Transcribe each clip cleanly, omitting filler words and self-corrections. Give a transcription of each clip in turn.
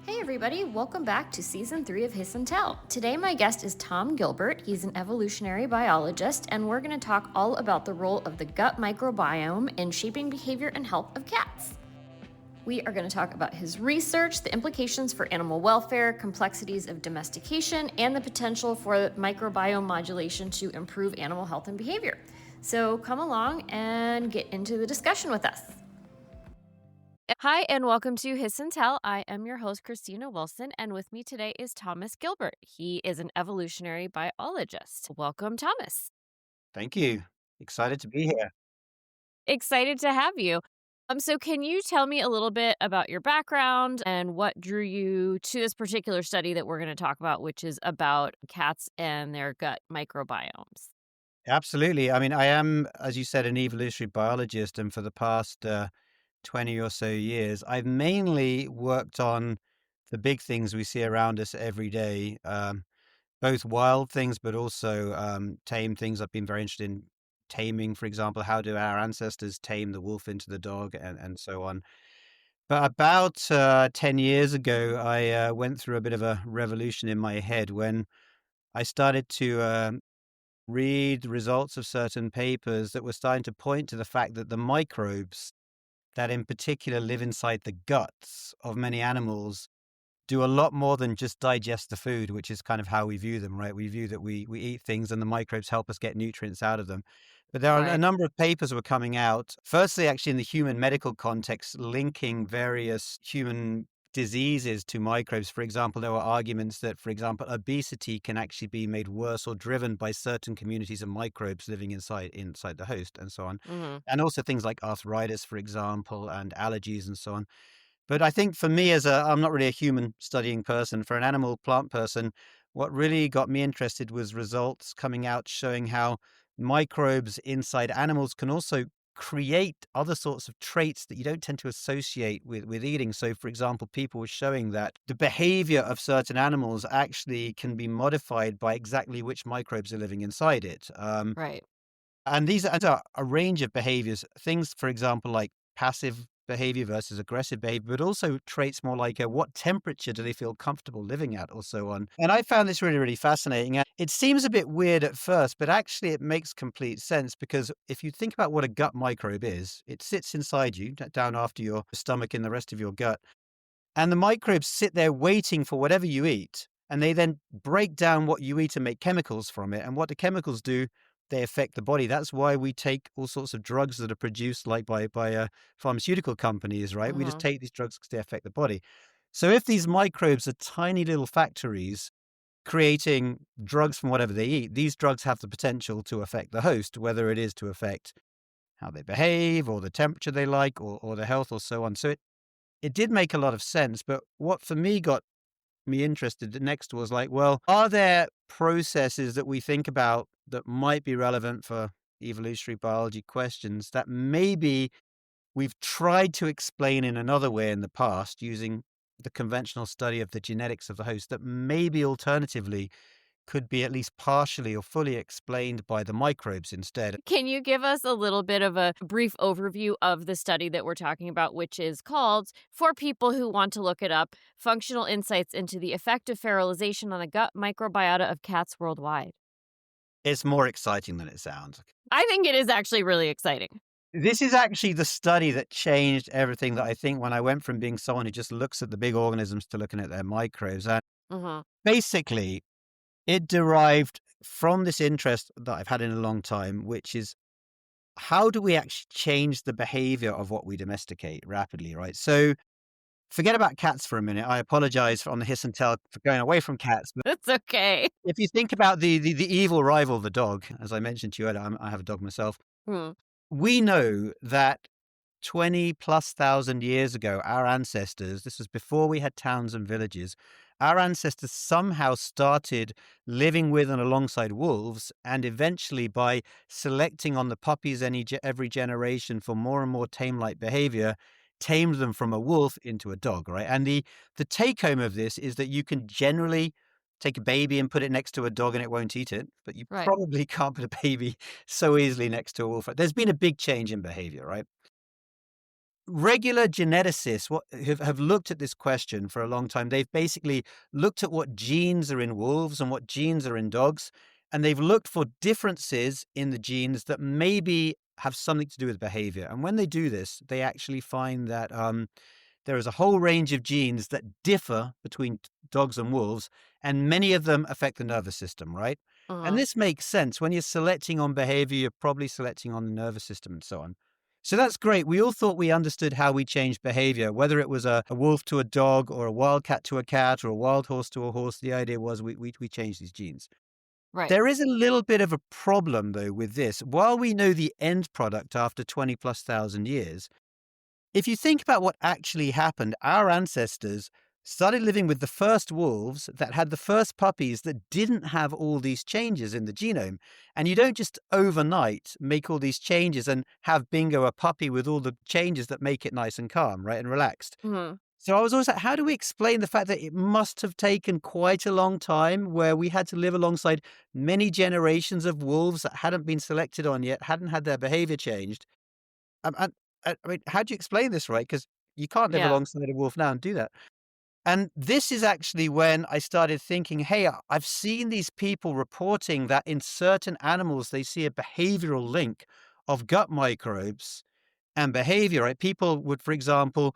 Hey everybody, welcome back to season 3 of Hiss and Tell. Today my guest is Tom Gilbert. He's an evolutionary biologist, and we're going to talk all about the role of the gut microbiome in shaping behavior and health of cats. We are going to talk about his research, the implications for animal welfare, complexities of domestication, and the potential for microbiome modulation to improve animal health and behavior. So come along and get into the discussion with us. Hi, and welcome to Hiss and Tell. I am your host, Christina Wilson, and with me today is Thomas Gilbert. He is an evolutionary biologist. Welcome, Thomas. Thank you. Excited to be here. Excited to have you. So can you tell me a little bit about your background and what drew you to this particular study that we're going to talk about, which is about cats and their gut microbiomes? Absolutely. I mean, I am, as you said, an evolutionary biologist, and for the past 20 or so years, I've mainly worked on the big things we see around us every day, both wild things, but also tame things. I've been very interested in taming, for example, how do our ancestors tame the wolf into the dog and so on. But about 10 years ago, I went through a bit of a revolution in my head when I started to read the results of certain papers that were starting to point to the fact that the microbes that in particular live inside the guts of many animals do a lot more than just digest the food, which is kind of how we view them, right? We view that we eat things and the microbes help us get nutrients out of them. But there are a Right. number of papers were coming out, firstly, actually in the human medical context, linking various human diseases to microbes. For example, there were arguments that, for example, obesity can actually be made worse or driven by certain communities of microbes living inside the host and so on. Mm-hmm. And also things like arthritis, for example, and allergies and so on. But I think for me I'm not really a human studying person. For an animal plant person, what really got me interested was results coming out showing how microbes inside animals can also create other sorts of traits that you don't tend to associate with eating. So, for example, people were showing that the behavior of certain animals actually can be modified by exactly which microbes are living inside it. Right. And these are a range of behaviors, things, for example, like passive behavior versus aggressive behavior, but also traits more like what temperature do they feel comfortable living at, or so on. And I found this really, really fascinating. And it seems a bit weird at first, but actually it makes complete sense because if you think about what a gut microbe is, it sits inside you, down after your stomach in the rest of your gut. And the microbes sit there waiting for whatever you eat. And they then break down what you eat and make chemicals from it. And what the chemicals do, they affect the body. That's why we take all sorts of drugs that are produced like by pharmaceutical companies, right? We just Mm-hmm. take these drugs because they affect the body. So if these microbes are tiny little factories creating drugs from whatever they eat, these drugs have the potential to affect the host, whether it is to affect how they behave or the temperature they like or the health or so on. So it did make a lot of sense, but what for me got me interested the next was like, well, are there processes that we think about that might be relevant for evolutionary biology questions that maybe we've tried to explain in another way in the past using the conventional study of the genetics of the host that maybe alternatively could be at least partially or fully explained by the microbes instead? Can you give us a little bit of a brief overview of the study that we're talking about, which is called, for people who want to look it up, Functional Insights into the Effect of Fertilization on the Gut Microbiota of Cats Worldwide? It's more exciting than it sounds. I think it is actually really exciting. This is actually the study that changed everything that I think when I went from being someone who just looks at the big organisms to looking at their microbes. And Hmm. basically, it derived from this interest that I've had in a long time, which is how do we actually change the behavior of what we domesticate rapidly, right? So forget about cats for a minute. I apologize on the hiss and tell for going away from cats. But It's okay. if you think about the evil rival, the dog, as I mentioned to you earlier, I have a dog myself. Hmm. We know that 20 plus thousand years ago, our ancestors, this was before we had towns and villages, our ancestors somehow started living with and alongside wolves, and eventually by selecting on the puppies every generation for more and more tame-like behavior, tamed them from a wolf into a dog, right? And the take home of this is that you can generally take a baby and put it next to a dog and it won't eat it, but you Right. probably can't put a baby so easily next to a wolf. There's been a big change in behavior, right? regular geneticists have looked at this question for a long time. They've basically looked at what genes are in wolves and what genes are in dogs, and they've looked for differences in the genes that maybe have something to do with behavior. And when they do this, they actually find that there is a whole range of genes that differ between dogs and wolves, and many of them affect the nervous system, right? And Mhm. this makes sense. When you're selecting on behavior, you're probably selecting on the nervous system and so on. So that's great. We all thought we understood how we change behavior, whether it was a wolf to a dog or a wild cat to a cat or a wild horse to a horse. The idea was we changed these genes. Right. There is a little bit of a problem, though, with this. While we know the end product after 20 plus thousand years, if you think about what actually happened, our ancestors started living with the first wolves that had the first puppies that didn't have all these changes in the genome. And you don't just overnight make all these changes and have bingo a puppy with all the changes that make it nice and calm, right? And relaxed. Mhm. So I was always like, how do we explain the fact that it must have taken quite a long time where we had to live alongside many generations of wolves that hadn't been selected on yet, hadn't had their behavior changed? And I mean, how do you explain this, right? Because you can't live Yeah. alongside a wolf now and do that. And this is actually when I started thinking, hey, I've seen these people reporting that in certain animals, they see a behavioral link of gut microbes and behavior, right? People would, for example,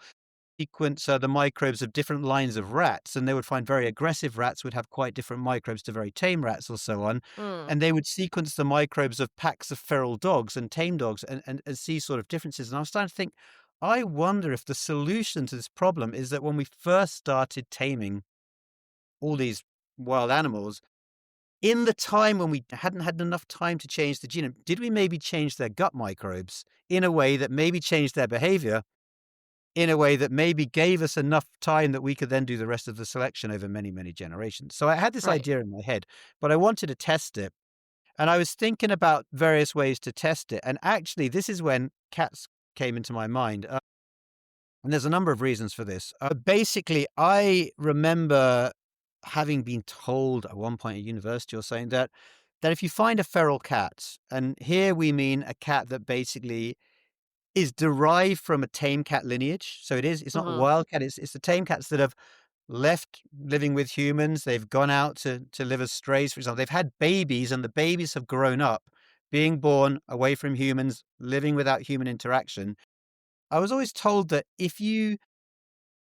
sequence the microbes of different lines of rats, and they would find very aggressive rats would have quite different microbes to very tame rats or so on. Mm. And they would sequence the microbes of packs of feral dogs and tame dogs and see sort of differences. And I was starting to think, I wonder if the solution to this problem is that when we first started taming all these wild animals, in the time when we hadn't had enough time to change the genome, did we maybe change their gut microbes in a way that maybe changed their behavior in a way that maybe gave us enough time that we could then do the rest of the selection over many, many generations? So I had this Right. idea in my head, but I wanted to test it. And I was thinking about various ways to test it. And actually, this is when cats came into my mind. And there's a number of reasons for this. Basically, I remember having been told at one point at university or saying that if you find a feral cat, and here we mean a cat that basically is derived from a tame cat lineage. So it's not a Mhm. wild cat, it's the tame cats that have left living with humans. They've gone out to live as strays, for example. They've had babies and the babies have grown up being born away from humans, living without human interaction. I was always told that if you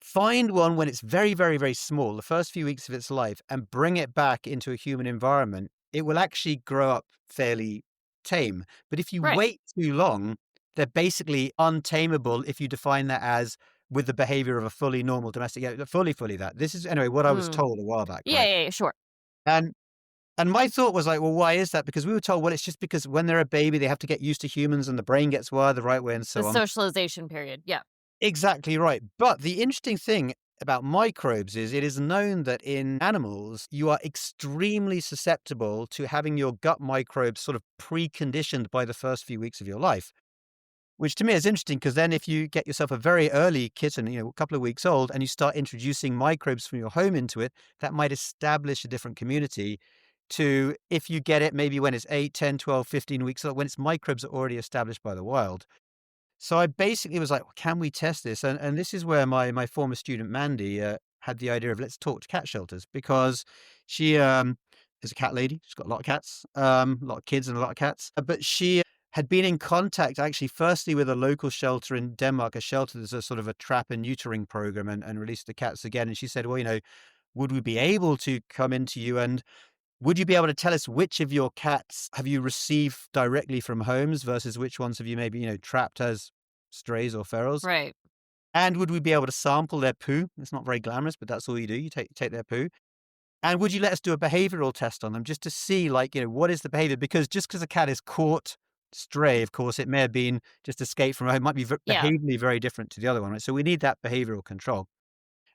find one when it's very, very, very small, the first few weeks of its life, and bring it back into a human environment, it will actually grow up fairly tame. But if you Right. wait too long, they're basically untamable if you define that as with the behavior of a fully normal domestic, yeah, fully that. This is anyway what I was Mm. told a while back, Yeah, right? yeah, yeah, sure. And and my thought was like, well, why is that? Because we were told, well, it's just because when they're a baby, they have to get used to humans and the brain gets wired the right way and The so on. socialization period. Yeah. Exactly right. But the interesting thing about microbes is it is known that in animals, you are extremely susceptible to having your gut microbes sort of preconditioned by the first few weeks of your life, which to me is interesting because then if you get yourself a very early kitten, a couple of weeks old, and you start introducing microbes from your home into it, that might establish a different community to if you get it maybe when it's 8, 10, 12, 15 weeks old, when its microbes are already established by the wild. So I basically was like, "Well, can we test this?" And this is where my former student Mandy had the idea of let's talk to cat shelters because she is a cat lady. She's got a lot of cats, a lot of kids, and a lot of cats. But she had been in contact actually, firstly with a local shelter in Denmark, a shelter that's a sort of a trap and neutering program, and release the cats again. And she said, "Well, would we be able to come into you and would you be able to tell us which of your cats have you received directly from homes versus which ones have you maybe, trapped as strays or ferals? Right. And would we be able to sample their poo? It's not very glamorous, but that's all you do. You take their poo. And would you let us do a behavioral test on them just to see, like, what is the behavior? Because just because a cat is caught stray, of course, it may have been just escaped from home, it might be Yeah. behaviorally very different to the other one, right? So we need that behavioral control.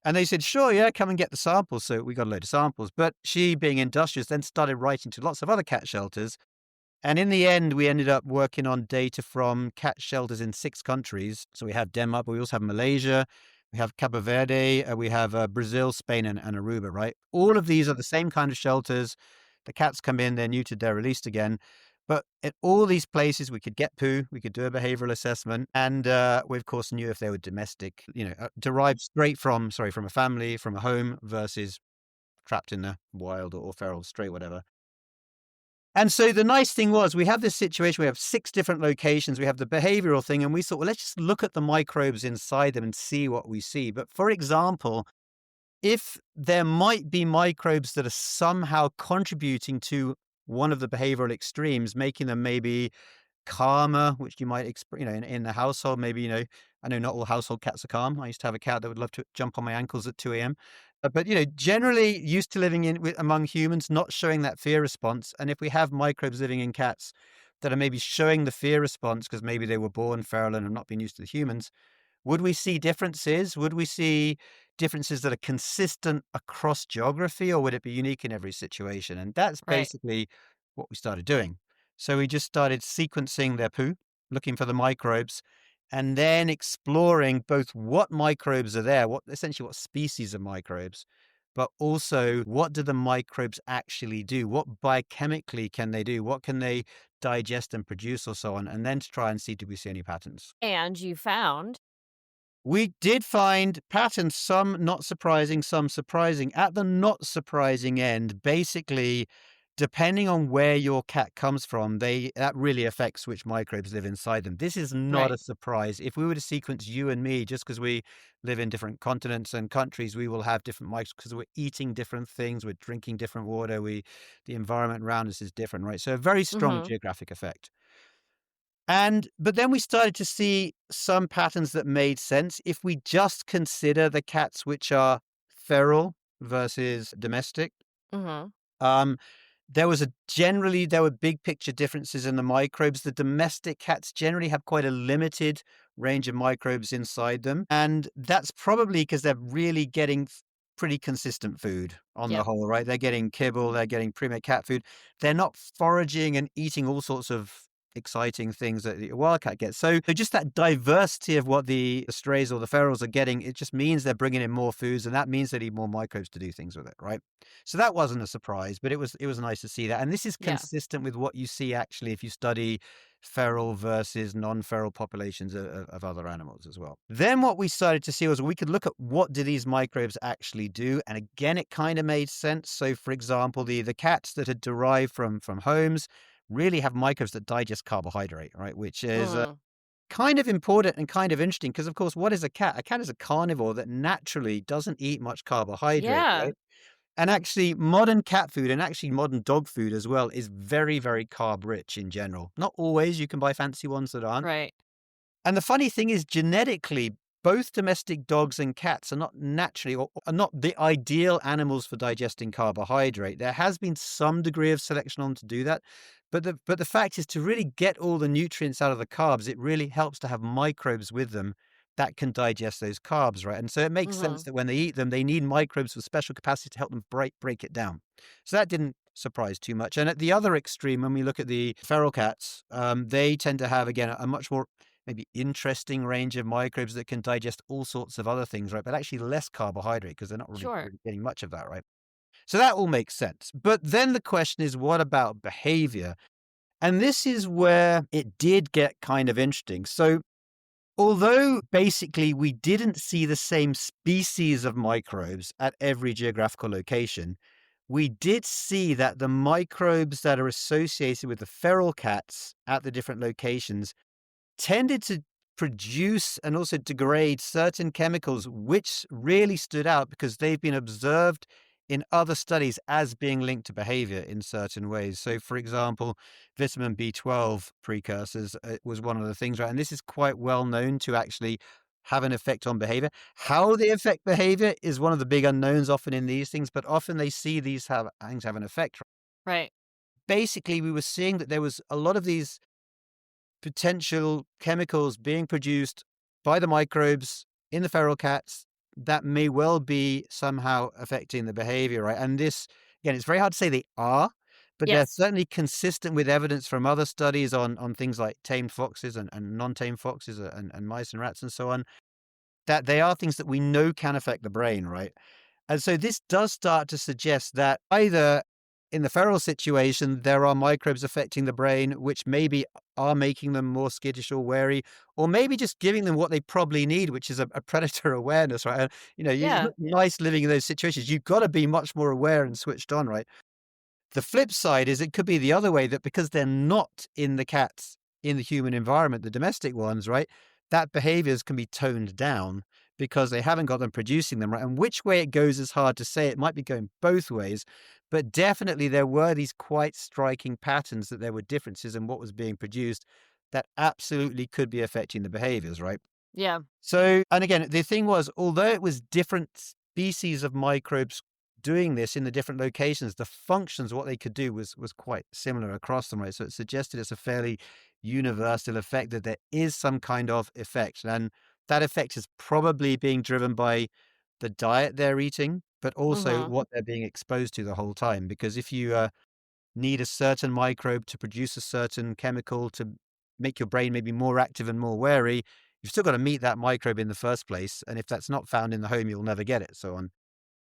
And they said, sure, yeah, come and get the samples. So we got a load of samples. But she, being industrious, then started writing to lots of other cat shelters. And in the end, we ended up working on data from cat shelters in 6 countries. So we have Denmark, but we also have Malaysia, we have Cabo Verde, we have Brazil, Spain, and Aruba, right? All of these are the same kind of shelters. The cats come in, they're neutered, they're released again. But at all these places, we could get poo, we could do a behavioral assessment, and we of course knew if they were domestic, derived straight from, sorry, from a family, from a home, versus trapped in the wild or feral, stray, whatever. And so the nice thing was we have this situation, we have 6 different locations, we have the behavioral thing, and we thought, well, let's just look at the microbes inside them and see what we see. But for example, if there might be microbes that are somehow contributing to one of the behavioral extremes, making them maybe calmer, which you might in the household, maybe, I know not all household cats are calm. I used to have a cat that would love to jump on my ankles at 2 a.m. But, generally used to living among humans, not showing that fear response. And if we have microbes living in cats that are maybe showing the fear response because maybe they were born feral and have not been used to the humans, would we see differences? Would we see differences that are consistent across geography, or would it be unique in every situation? And that's Right. basically what we started doing. So we just started sequencing their poo, looking for the microbes, and then exploring both what microbes are there, essentially what species of microbes, but also what do the microbes actually do? What biochemically can they do? What can they digest and produce, or so on? And then to try and see, do we see any patterns? And you found. We did find patterns, some not surprising, some surprising. At the not surprising end, basically, depending on where your cat comes from, that really affects which microbes live inside them. This is not Right. a surprise. If we were to sequence you and me, just because we live in different continents and countries, we will have different microbes because we're eating different things, we're drinking different water, the environment around us is different, right? So a very strong Mhm. geographic effect. But then we started to see some patterns that made sense. If we just consider the cats which are feral versus domestic, Mhm. um, there were big picture differences in the microbes. The domestic cats generally have quite a limited range of microbes inside them, and that's probably because they're really getting pretty consistent food on the Yep. whole, right? They're getting kibble, they're getting pre-made cat food. They're not foraging and eating all sorts of exciting things that the wildcat gets. So just that diversity of what the strays or the ferals are getting, it just means they're bringing in more foods, and that means they need more microbes to do things with it, right? So that wasn't a surprise, but it was nice to see that. And this is Yeah. consistent with what you see actually if you study feral versus non-feral populations of other animals as well. Then what we started to see was we could look at what do these microbes actually do. And again, it kind of made sense. So for example, the cats that had derived from homes really have microbes that digest carbohydrate, right? Which is Mm. kind of important and kind of interesting because, of course, what is a cat? A cat is a carnivore that naturally doesn't eat much carbohydrate, Yeah. right? And actually, modern cat food and actually modern dog food as well is very, very carb rich in general. Not always, you can buy fancy ones that aren't. Right. And the funny thing is, genetically, both domestic dogs and cats are not naturally or are not the ideal animals for digesting carbohydrate. There has been some degree of selection on to do that. But the fact is to really get all the nutrients out of the carbs, it really helps to have microbes with them that can digest those carbs, right? And so it makes sense Mhm. that when they eat them, they need microbes with special capacity to help them break it down. So that didn't surprise too much. And at the other extreme, when we look at the feral cats, they tend to have, again, a much more maybe interesting range of microbes that can digest all sorts of other things, right? But actually less carbohydrate because they're not really, Sure. really getting much of that, right? So that all makes sense. But then the question is, what about behavior? And this is where it did get kind of interesting. So although basically we didn't see the same species of microbes at every geographical location, we did see that the microbes that are associated with the feral cats at the different locations tended to produce and also degrade certain chemicals, which really stood out because they've been observed in other studies as being linked to behavior in certain ways. So, for example, vitamin B12 precursors was one of the things, right? And this is quite well known to actually have an effect on behavior. How they affect behavior is one of the big unknowns often in these things, but often they see things have an effect. Right. Basically, we were seeing that there was a lot of these potential chemicals being produced by the microbes in the feral cats that may well be somehow affecting the behavior, right? And this, again, it's very hard to say they are, but they're Yes. certainly consistent with evidence from other studies on things like tamed foxes and non-tamed foxes and mice and rats and so on, that they are things that we know can affect the brain, right? And so this does start to suggest that either in the feral situation, there are microbes affecting the brain, which maybe are making them more skittish or wary, or maybe just giving them what they probably need, which is a predator awareness, right? And, you Yeah. look nice living in those situations. You've got to be much more aware and switched on, right? The flip side is it could be the other way, that because they're not in the cats in the human environment, the domestic ones, right? That behaviors can be toned down because they haven't got them producing them, right? And which way it goes is hard to say. It might be going both ways, but definitely there were these quite striking patterns that there were differences in what was being produced that absolutely could be affecting the behaviors, right? Yeah. So, and again, the thing was, although it was different species of microbes doing this in the different locations, the functions, what they could do was quite similar across them, right? So it suggested it's a fairly universal effect, that there is some kind of effect. And that effect is probably being driven by the diet they're eating, but also Mhm. what they're being exposed to the whole time. Because if you need a certain microbe to produce a certain chemical to make your brain maybe more active and more wary, you've still got to meet that microbe in the first place. And if that's not found in the home, you'll never get it, so on.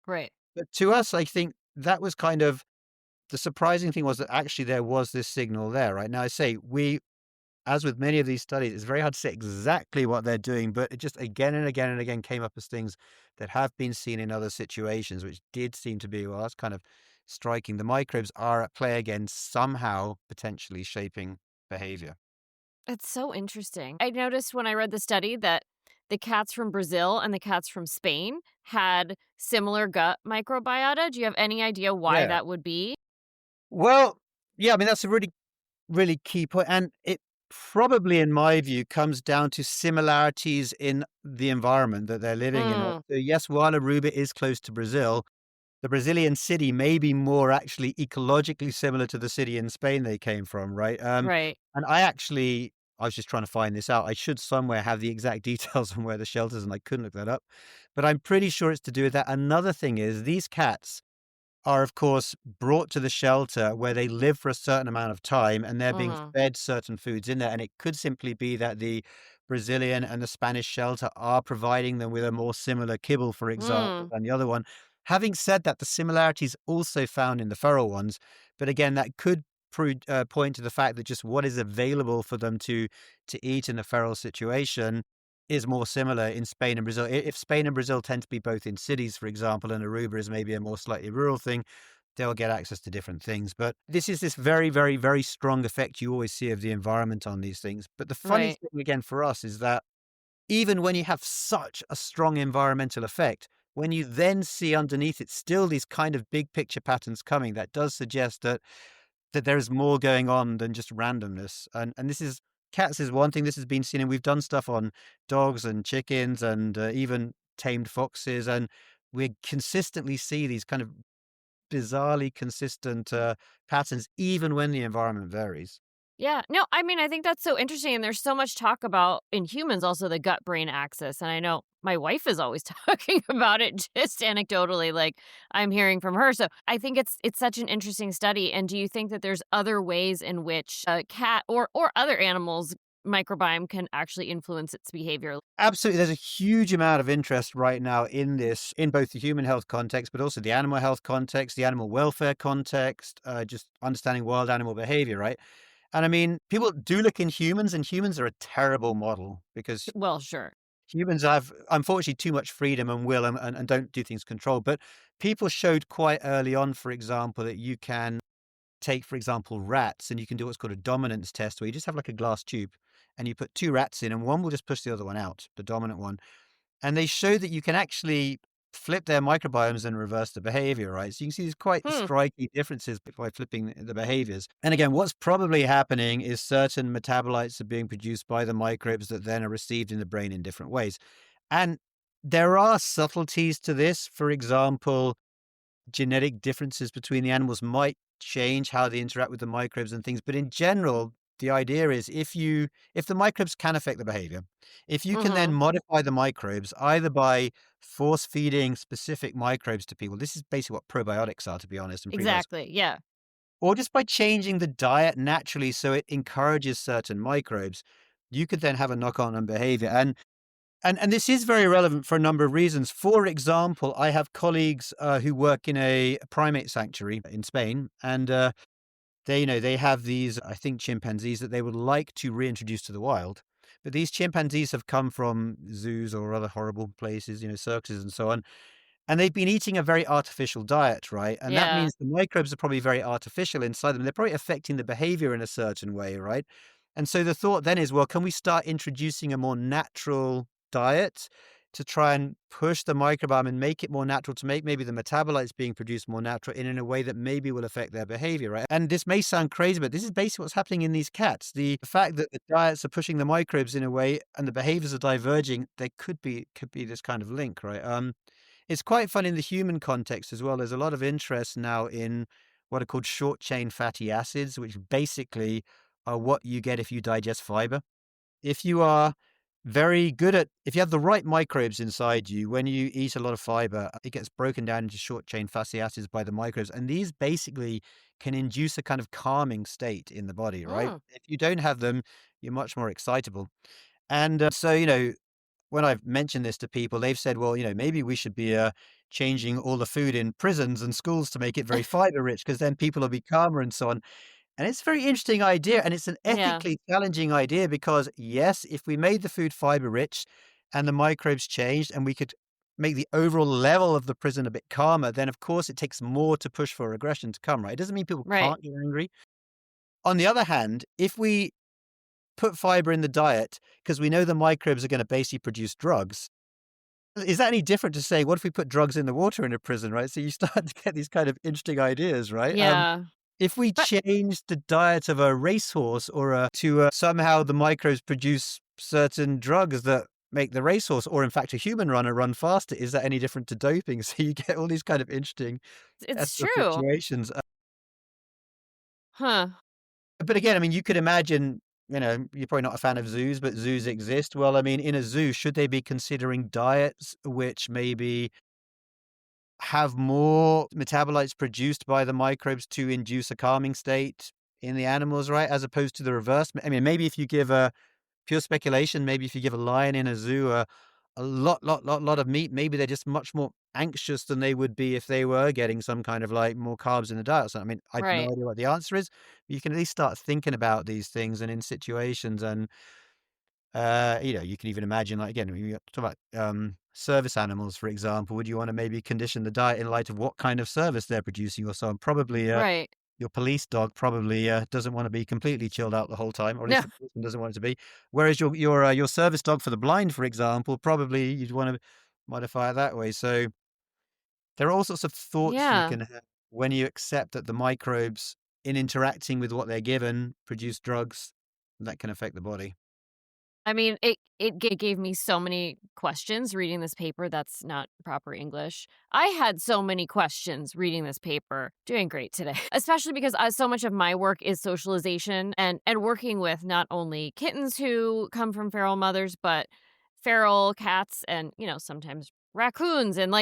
Right. But to us, I think that was kind of the surprising thing, was that actually there was this signal there, right? Now, I say as with many of these studies, it's very hard to say exactly what they're doing, but it just again and again and again came up as things that have been seen in other situations, which did seem to be, well, that's kind of striking. The microbes are at play again, somehow potentially shaping behavior. It's so interesting. I noticed when I read the study that the cats from Brazil and the cats from Spain had similar gut microbiota. Do you have any idea why Yeah. that would be? Well, yeah, I mean, that's a really, really key point. And it probably, in my view, comes down to similarities in the environment that they're living in. Right? Mm, So, yes, while Aruba is close to Brazil, the Brazilian city may be more actually ecologically similar to the city in Spain they came from, right? right. And I was just trying to find this out. I should somewhere have the exact details on where the shelters, and I couldn't look that up. But I'm pretty sure it's to do with that. Another thing is these cats are, of course, brought to the shelter where they live for a certain amount of time, and they're being Mhm. fed certain foods in there. And it could simply be that the Brazilian and the Spanish shelter are providing them with a more similar kibble, for example, Mm. than the other one. Having said that, the similarities also found in the feral ones, but again, that could point to the fact that just what is available for them to eat in the feral situation is more similar in Spain and Brazil. If Spain and Brazil tend to be both in cities, for example, and Aruba is maybe a more slightly rural thing, they'll get access to different things. But this is this very, very, very strong effect you always see of the environment on these things. But the funny Right. thing again for us is that even when you have such a strong environmental effect, when you then see underneath it still these kind of big picture patterns coming, that does suggest that there's more going on than just randomness. And this is cats is one thing. This has been seen, and we've done stuff on dogs and chickens and even tamed foxes, and we consistently see these kind of bizarrely consistent patterns, even when the environment varies. Yeah. No, I mean, I think that's so interesting. And there's so much talk about in humans also the gut brain axis. And I know my wife is always talking about it just anecdotally, like I'm hearing from her. So I think it's such an interesting study. And do you think that there's other ways in which a cat or other animals microbiome can actually influence its behavior? Absolutely, there's a huge amount of interest right now in this, in both the human health context, but also the animal health context, the animal welfare context, just understanding wild animal behavior, right? And I mean, people do look in humans, and humans are a terrible model because Well, sure. humans have, unfortunately, too much freedom and will, and don't do things controlled. But people showed quite early on, for example, that you can take, for example, rats, and you can do what's called a dominance test, where you just have like a glass tube and you put two rats in, and one will just push the other one out, the dominant one. And they show that you can actually flip their microbiomes and reverse the behavior, right? So you can see these quite Hmm. striking differences by flipping the behaviors. And again, what's probably happening is certain metabolites are being produced by the microbes that then are received in the brain in different ways. And there are subtleties to this. For example, genetic differences between the animals might change how they interact with the microbes and things. But in general, the idea is if the microbes can affect the behavior, if you can then Mm-hmm. modify the microbes either by force feeding specific microbes to people, this is basically what probiotics are, to be honest, and prebiotics, Exactly. Yeah. or just by changing the diet naturally so it encourages certain microbes, you could then have a knock on behavior. And And this is very relevant for a number of reasons. For example, I have colleagues who work in a primate sanctuary in Spain, and they have these, I think, chimpanzees that they would like to reintroduce to the wild. But these chimpanzees have come from zoos or other horrible places, circuses and so on. And they've been eating a very artificial diet, right? And that Yeah, means the microbes are probably very artificial inside them. They're probably affecting the behavior in a certain way, right? And so the thought then is, well, can we start introducing a more natural diet to try and push the microbiome and make it more natural, to make maybe the metabolites being produced more natural in a way that maybe will affect their behavior, right? And this may sound crazy, but this is basically what's happening in these cats. The fact that the diets are pushing the microbes in a way and the behaviors are diverging, they could be this kind of link, right? It's quite fun in the human context as well. There's a lot of interest now in what are called short chain fatty acids, which basically are what you get if you digest fiber. If you are if you have the right microbes inside you, when you eat a lot of fiber, it gets broken down into short chain fatty acids by the microbes. And these basically can induce a kind of calming state in the body, right? mm, If you don't have them, you're much more excitable. And when I've mentioned this to people, they've said, well, maybe we should be changing all the food in prisons and schools to make it very fiber rich because then people will be calmer and so on. And it's a very interesting idea. And it's an yeah, ethically challenging idea because, yes, if we made the food fiber rich and the microbes changed and we could make the overall level of the prison a bit calmer, then of course it takes more to push for aggression to come, right? It doesn't mean people right. can't get angry. On the other hand, if we put fiber in the diet because we know the microbes are going to basically produce drugs, is that any different to say, what if we put drugs in the water in a prison, right? So you start to get these kind of interesting ideas, right? Yeah, If we but change the diet of a racehorse to somehow the microbes produce certain drugs that make the racehorse, or in fact a human runner, run faster, is that any different to doping? So you get all these kind of interesting it's ethical true. situations. Huh. But again, I mean, you could imagine, you're probably not a fan of zoos, but zoos exist. Well, I mean, in a zoo, should they be considering diets which maybe have more metabolites produced by the microbes to induce a calming state in the animals, right? As opposed to the reverse. I mean, maybe if you give a pure speculation, maybe if you give a lion in a zoo a lot of meat, maybe they're just much more anxious than they would be if they were getting some kind of like more carbs in the diet. So, I mean, I have no Right. idea what the answer is. You can at least start thinking about these things and in situations and you can even imagine, like, again, you talk about service animals, for example. Would you want to maybe condition the diet in light of what kind of service they're producing or so on? Probably Right. your police dog probably doesn't want to be completely chilled out the whole time, or at least No. the policeman doesn't want it to be. Whereas your service dog for the blind, for example, probably you'd want to modify it that way. So there are all sorts of thoughts you Yeah. can have when you accept that the microbes, in interacting with what they're given, produce drugs that can affect the body. I mean, it gave me so many questions reading this paper that's not proper English. I had so many questions reading this paper. Doing great today. Especially because so much of my work is socialization and working with not only kittens who come from feral mothers, but feral cats and, sometimes raccoons and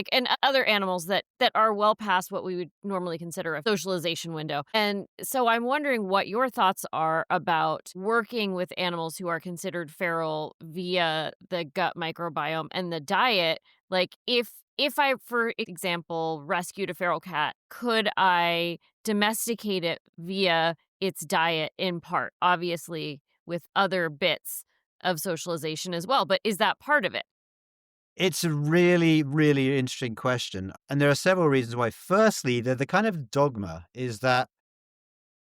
other animals that are well past what we would normally consider a socialization window. And so I'm wondering what your thoughts are about working with animals who are considered feral via the gut microbiome and the diet. Like if I, for example, rescued a feral cat, could I domesticate it via its diet in part, obviously with other bits of socialization as well, but is that part of it? It's a really, really interesting question. And there are several reasons why. Firstly, the kind of dogma is that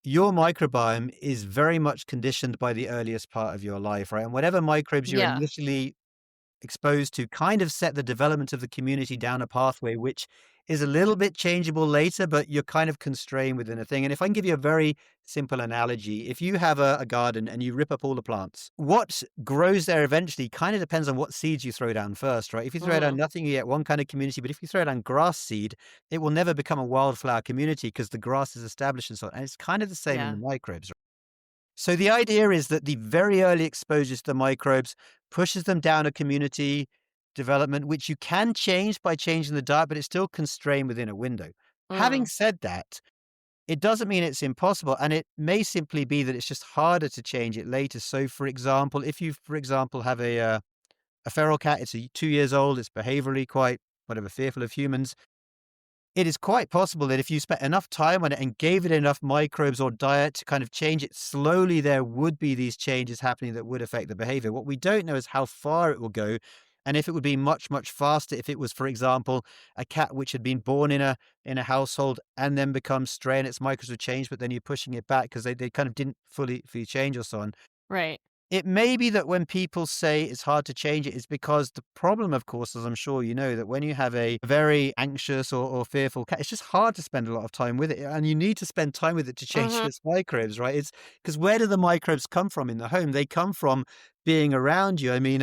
your microbiome is very much conditioned by the earliest part of your life, right? And whatever microbes you're Yeah, initially exposed to kind of set the development of the community down a pathway which is a little bit changeable later, but you're kind of constrained within a thing. And if I can give you a very simple analogy, if you have a garden and you rip up all the plants, what grows there eventually kind of depends on what seeds you throw down first, right? If you throw down mhm, nothing, you get one kind of community, but if you throw down grass seed, it will never become a wildflower community because the grass is established and so on. And it's kind of the same in yeah, the microbes. So the idea is that the very early exposure to the microbes pushes them down a community development, which you can change by changing the diet, but it's still constrained within a window. Having mm, said that, it doesn't mean it's impossible, and it may simply be that it's just harder to change it later. So, for example, if you, for example, have a feral cat, it's 2 years old, it's behaviorally quite, whatever, fearful of humans. It is quite possible that if you spent enough time on it and gave it enough microbes or diet to kind of change it slowly, there would be these changes happening that would affect the behavior. What we don't know is how far it will go and if it would be much, much faster if it was, for example, a cat which had been born in a household and then becomes stray and its microbes would change, but then you're pushing it back because they kind of didn't fully change or so on. Right. It may be that when people say it's hard to change it, it's because the problem, of course, as I'm sure you know, that when you have a very anxious or fearful cat, it's just hard to spend a lot of time with it. And you need to spend time with it to change Mhm. its microbes, right? It's because where do the microbes come from in the home? They come from being around you. I mean,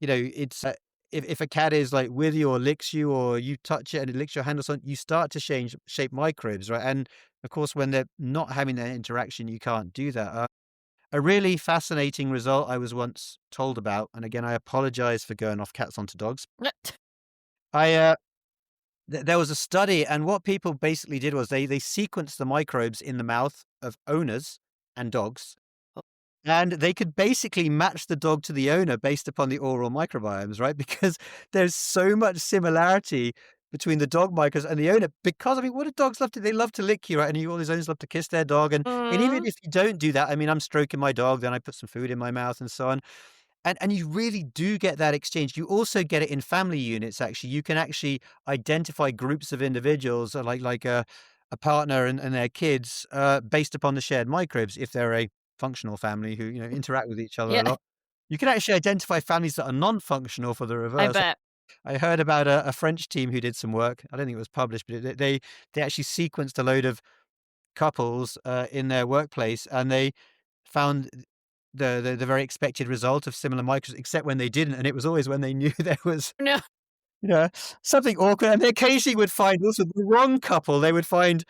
it's if a cat is like with you or licks you or you touch it and it licks your hand or something, you start to change shape microbes, right? And of course, when they're not having that interaction, you can't do that. A really fascinating result I was once told about, and again, I apologize for going off cats onto dogs. I there was a study, and what people basically did was they sequenced the microbes in the mouth of owners and dogs, and they could basically match the dog to the owner based upon the oral microbiomes, right? Because there's so much similarity between the dog microbes and the owner. Because I mean, what do dogs love to? They love to lick you, right? And all these owners love to kiss their dog, and even Mhm. if you don't do that, I mean, I'm stroking my dog, then I put some food in my mouth and so on. And you really do get that exchange. You also get it in family units, actually. You can actually identify groups of individuals, like a partner and their kids, based upon the shared microbes, if they're a functional family who, interact with each other a Yeah, lot. You can actually identify families that are non-functional for the I reverse. bet. I heard about a French team who did some work. I don't think it was published, but they actually sequenced a load of couples, in their workplace, and they found the very expected result of similar microbes, except when they didn't, and it was always when they knew there was, No. you know, something awkward, and they occasionally would find also the wrong couple. They would find,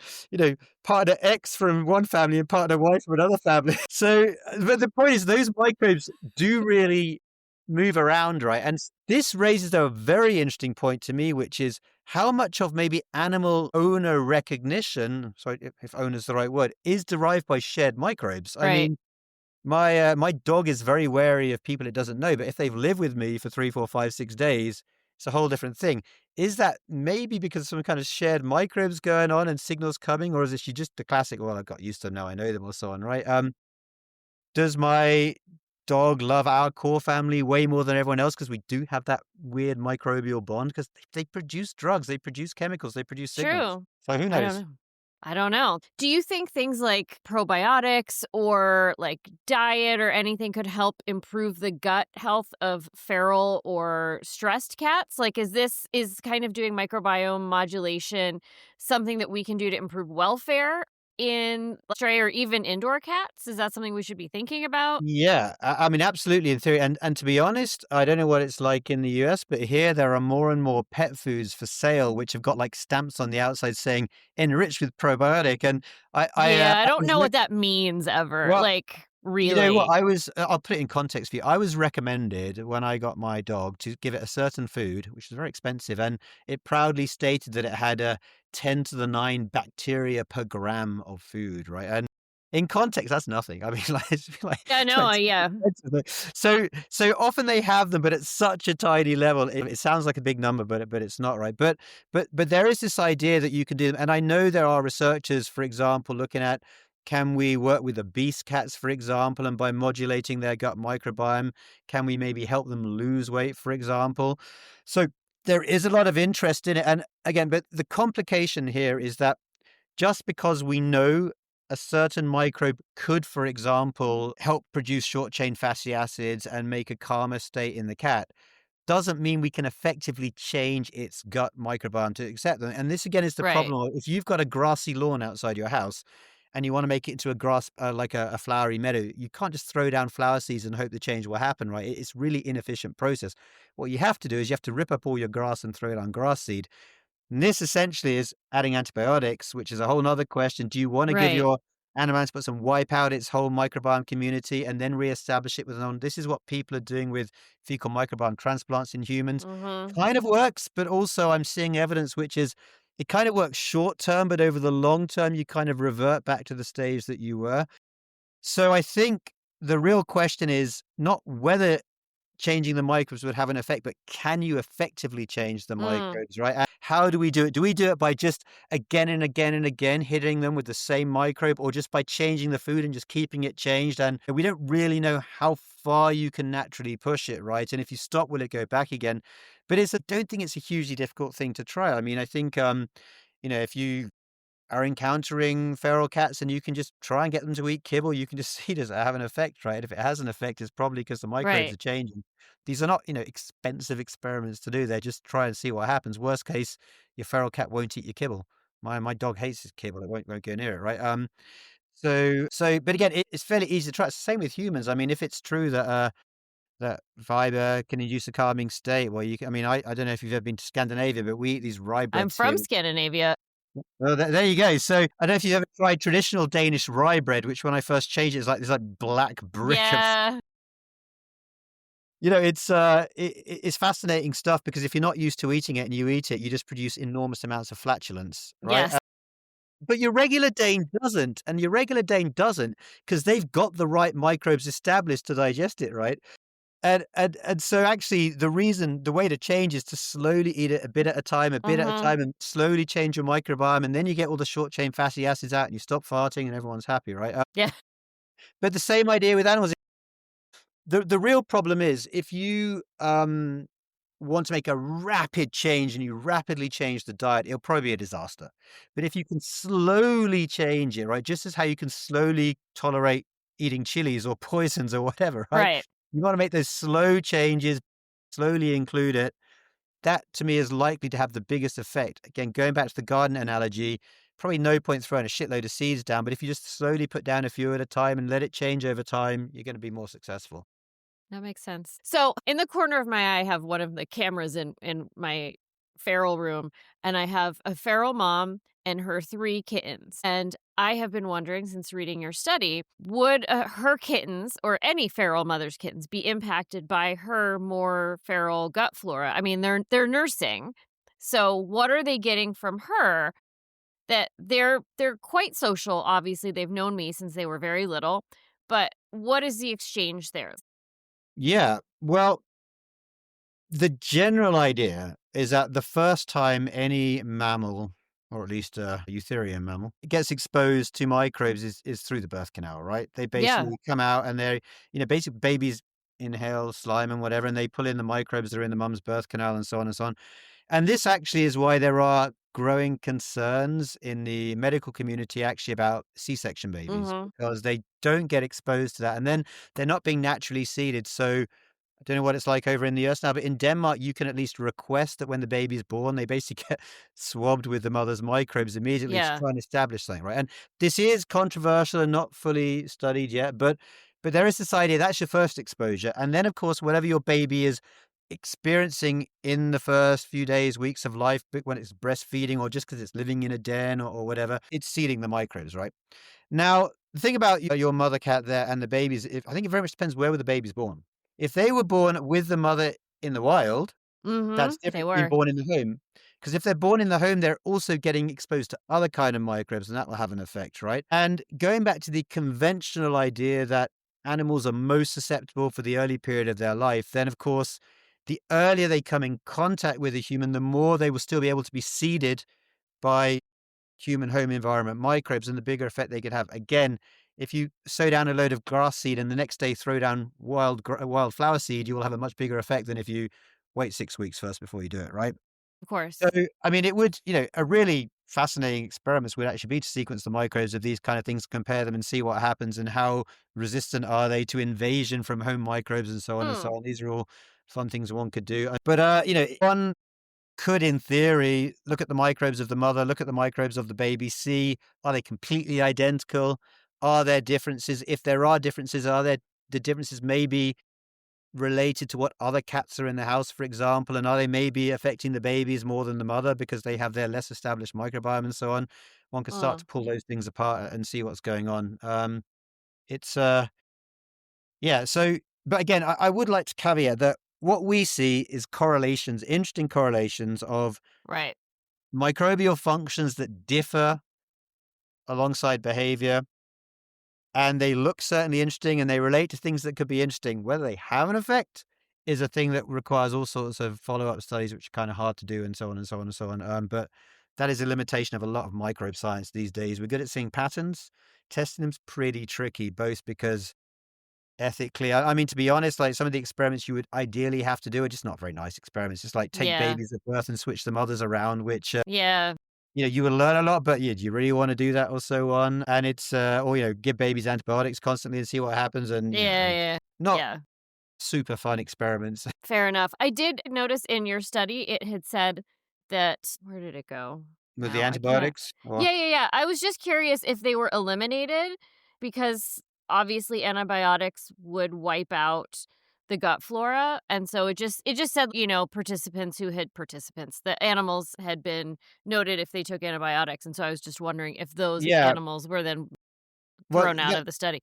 partner X from one family and partner Y from another family. So, but the point is those microbes do really move around, right? And this raises a very interesting point to me, which is how much of maybe animal owner recognition, sorry, if owner is the right word, is derived by shared microbes. I Right. mean, my dog is very wary of people it doesn't know, but if they've lived with me for 3, 4, 5, 6 days, it's a whole different thing. Is that maybe because of some kind of shared microbes going on and signals coming, or is it she just the classic, "Well, I've got used to them now, I know them," or so on, right? Does my dog love our core family way more than everyone else because we do have that weird microbial bond? 'Cause they produce drugs, they produce chemicals, they produce signals. True. So who I don't knows? know. I don't know. Do you think things like probiotics or like diet or anything could help improve the gut health of feral or stressed cats? Like, is kind of doing microbiome modulation something that we can do to improve welfare in stray or even indoor cats? Is that something we should be thinking about? Yeah, I mean, absolutely in theory. And to be honest, I don't know what it's like in the US, but here there are more and more pet foods for sale, which have got like stamps on the outside saying enriched with probiotic. And Yeah, I I don't was know what that means ever. well, Like, you know what? really. I'll put it in context for you. I was recommended when I got my dog to give it a certain food, which is very expensive, and it proudly stated that it had a 10 to the 9 bacteria per gram of food, right? And in context, that's nothing. I mean, like, it's like Yeah, no, 20 yeah. so often they have them, but at such a tiny level, it sounds like a big number, but it's not, right? But there is this idea that you can do them, and I know there are researchers, for example, looking at can we work with obese cats, for example, and by modulating their gut microbiome, can we maybe help them lose weight, for example? So there is a lot of interest in it. And again, but the complication here is that just because we know a certain microbe could, for example, help produce short chain fatty acids and make a calmer state in the cat, doesn't mean we can effectively change its gut microbiome to accept them. And this again is the Right. problem. If you've got a grassy lawn outside your house and you want to make it into a grass, like a flowery meadow, you can't just throw down flower seeds and hope the change will happen, right? It's really inefficient process. What you have to do is you have to rip up all your grass and throw it on grass seed. And this essentially is adding antibiotics, which is a whole nother question. Do you want to give Right. your animal antibiotics and wipe out its whole microbiome community and then reestablish it with an own? This is what people are doing with fecal microbiome transplants in humans. Mhm. Kind of works, but also I'm seeing evidence which is it kind of works short term, but over the long term, you kind of revert back to the stage that you were. So I think the real question is not whether changing the microbes would have an effect, but can you effectively change the Mm, microbes, right? How do we do it? Do we do it by just again and again and again hitting them with the same microbe, or just by changing the food and just keeping it changed? And we don't really know how far you can naturally push it, right? And if you stop, will it go back again? But I don't think it's a hugely difficult thing to try. I mean, I think, if you are encountering feral cats and you can just try and get them to eat kibble, you can just see, does it have an effect, right? If it has an effect, it's probably because the microbes right. are changing. These are not, expensive experiments to do. They're just try and see what happens. Worst case, your feral cat won't eat your kibble. My dog hates his kibble. It won't go near it, right? But again, it's fairly easy to try. It's the same with humans. I mean, if it's true that that fiber can induce a calming state, well, I mean, I don't know if you've ever been to Scandinavia, but we eat these rye I'm breads here. from Scandinavia. Well, there you go. So, I don't know if you've ever tried traditional Danish rye bread, which when I first changed it, is like this, like, black brick of Yeah. it's fascinating stuff because if you're not used to eating it and you eat it, you just produce enormous amounts of flatulence, right? Yes. But your regular Dane doesn't, and your regular Dane doesn't because 'cause they've got the right microbes established to digest it, right? And so actually the way to change is to slowly eat it a bit at a time, a bit at a Mhm. time, and slowly change your microbiome, and then you get all the short chain fatty acids out and you stop farting and everyone's happy, right? Yeah. But the same idea with animals. The real problem is if you, want to make a rapid change and you rapidly change the diet, it'll probably be a disaster. But if you can slowly change it, right, just as how you can slowly tolerate eating chilies or poisons or whatever, right? Right. You wanna make those slow changes, slowly include it. That to me is likely to have the biggest effect. Again, going back to the garden analogy, probably no point throwing a shitload of seeds down, but if you just slowly put down a few at a time and let it change over time, you're gonna be more successful. That makes sense. So, in the corner of my eye, I have one of the cameras in my feral room, and I have a feral mom and her 3 kittens. And I have been wondering since reading your study, would her kittens or any feral mother's kittens be impacted by her more feral gut flora? I mean, they're nursing. So, what are they getting from her that they're quite social, obviously. They've known me since they were very little, but what is the exchange there? Yeah. Well, the general idea is that the first time any mammal, or at least a eutherian mammal, gets exposed to microbes is through the birth canal, right? They Yeah. basically come out and they're, basically babies inhale slime and whatever, and they pull in the microbes that are in the mum's birth canal and so on and so on. And this actually is why there are growing concerns in the medical community actually about C-section babies Mhm. because they don't get exposed to that. And then they're not being naturally seeded. So I don't know what it's like over in the US now, but in Denmark, you can at least request that when the baby is born, they basically get swabbed with the mother's microbes immediately to Yeah, try and establish something, right? And this is controversial and not fully studied yet, but there is this idea that's your first exposure. And then, of course, whatever your baby is experiencing in the first few days, weeks of life, but when it's breastfeeding or just because it's living in a den or whatever, it's seeding the microbes, right? Now, the thing about your mother cat there and the babies, I think it very much depends where were the babies born. If they were born with the mother in the wild, mhm, that's they different from being were. born in the home. Because if they're born in the home, they're also getting exposed to other kind of microbes, and that will have an effect, right? And going back to the conventional idea that animals are most susceptible for the early period of their life, then of course, the earlier they come in contact with a human, the more they will still be able to be seeded by human home environment microbes and the bigger effect they could have. Again, if you sow down a load of grass seed and the next day throw down wildflower seed, you will have a much bigger effect than if you wait 6 weeks first before you do it, right? Of So, course. I mean, it would, a really fascinating experiments would actually be to sequence the microbes of these kind of things, compare them and see what happens and how resistant are they to invasion from home microbes and so on and so Hmm. on. These are all fun things one could do. But, one could, in theory, look at the microbes of the mother, look at the microbes of the baby, see are they completely identical? Are there differences? If there are differences, are there the differences maybe related to what other cats are in the house, for example? And are they maybe affecting the babies more than the mother because they have their less established microbiome and so on? One could start Mm, to pull those things apart and see what's going on. It's yeah. So, but again, I would like to caveat that what we see is correlations, interesting correlations of right. microbial functions that differ alongside behavior, and they look certainly interesting and they relate to things that could be interesting. Whether they have an effect is a thing that requires all sorts of follow-up studies, which are kind of hard to do, and so on and so on and so on. But that is a limitation of a lot of microbe science these days. We're good at seeing patterns. Testing them's pretty tricky, both because ethically, I mean, to be honest, like some of the experiments you would ideally have to do are just not very nice experiments. Just like take Yeah. babies at birth and switch the mothers around, which Yeah. you will learn a lot, but yeah, do you really want to do that or so on? And it's or give babies antibiotics constantly and see what happens, and Yeah, yeah. not Yeah. super fun experiments. Fair enough. I did notice in your study it had said that where did it go? With the Now I can't. antibiotics, or Yeah, yeah, yeah. I was just curious if they were eliminated because obviously antibiotics would wipe out the gut flora, and so it just said, participants, the animals had been noted if they took antibiotics, and so I was just wondering if those yeah, animals were then well, thrown out of the study.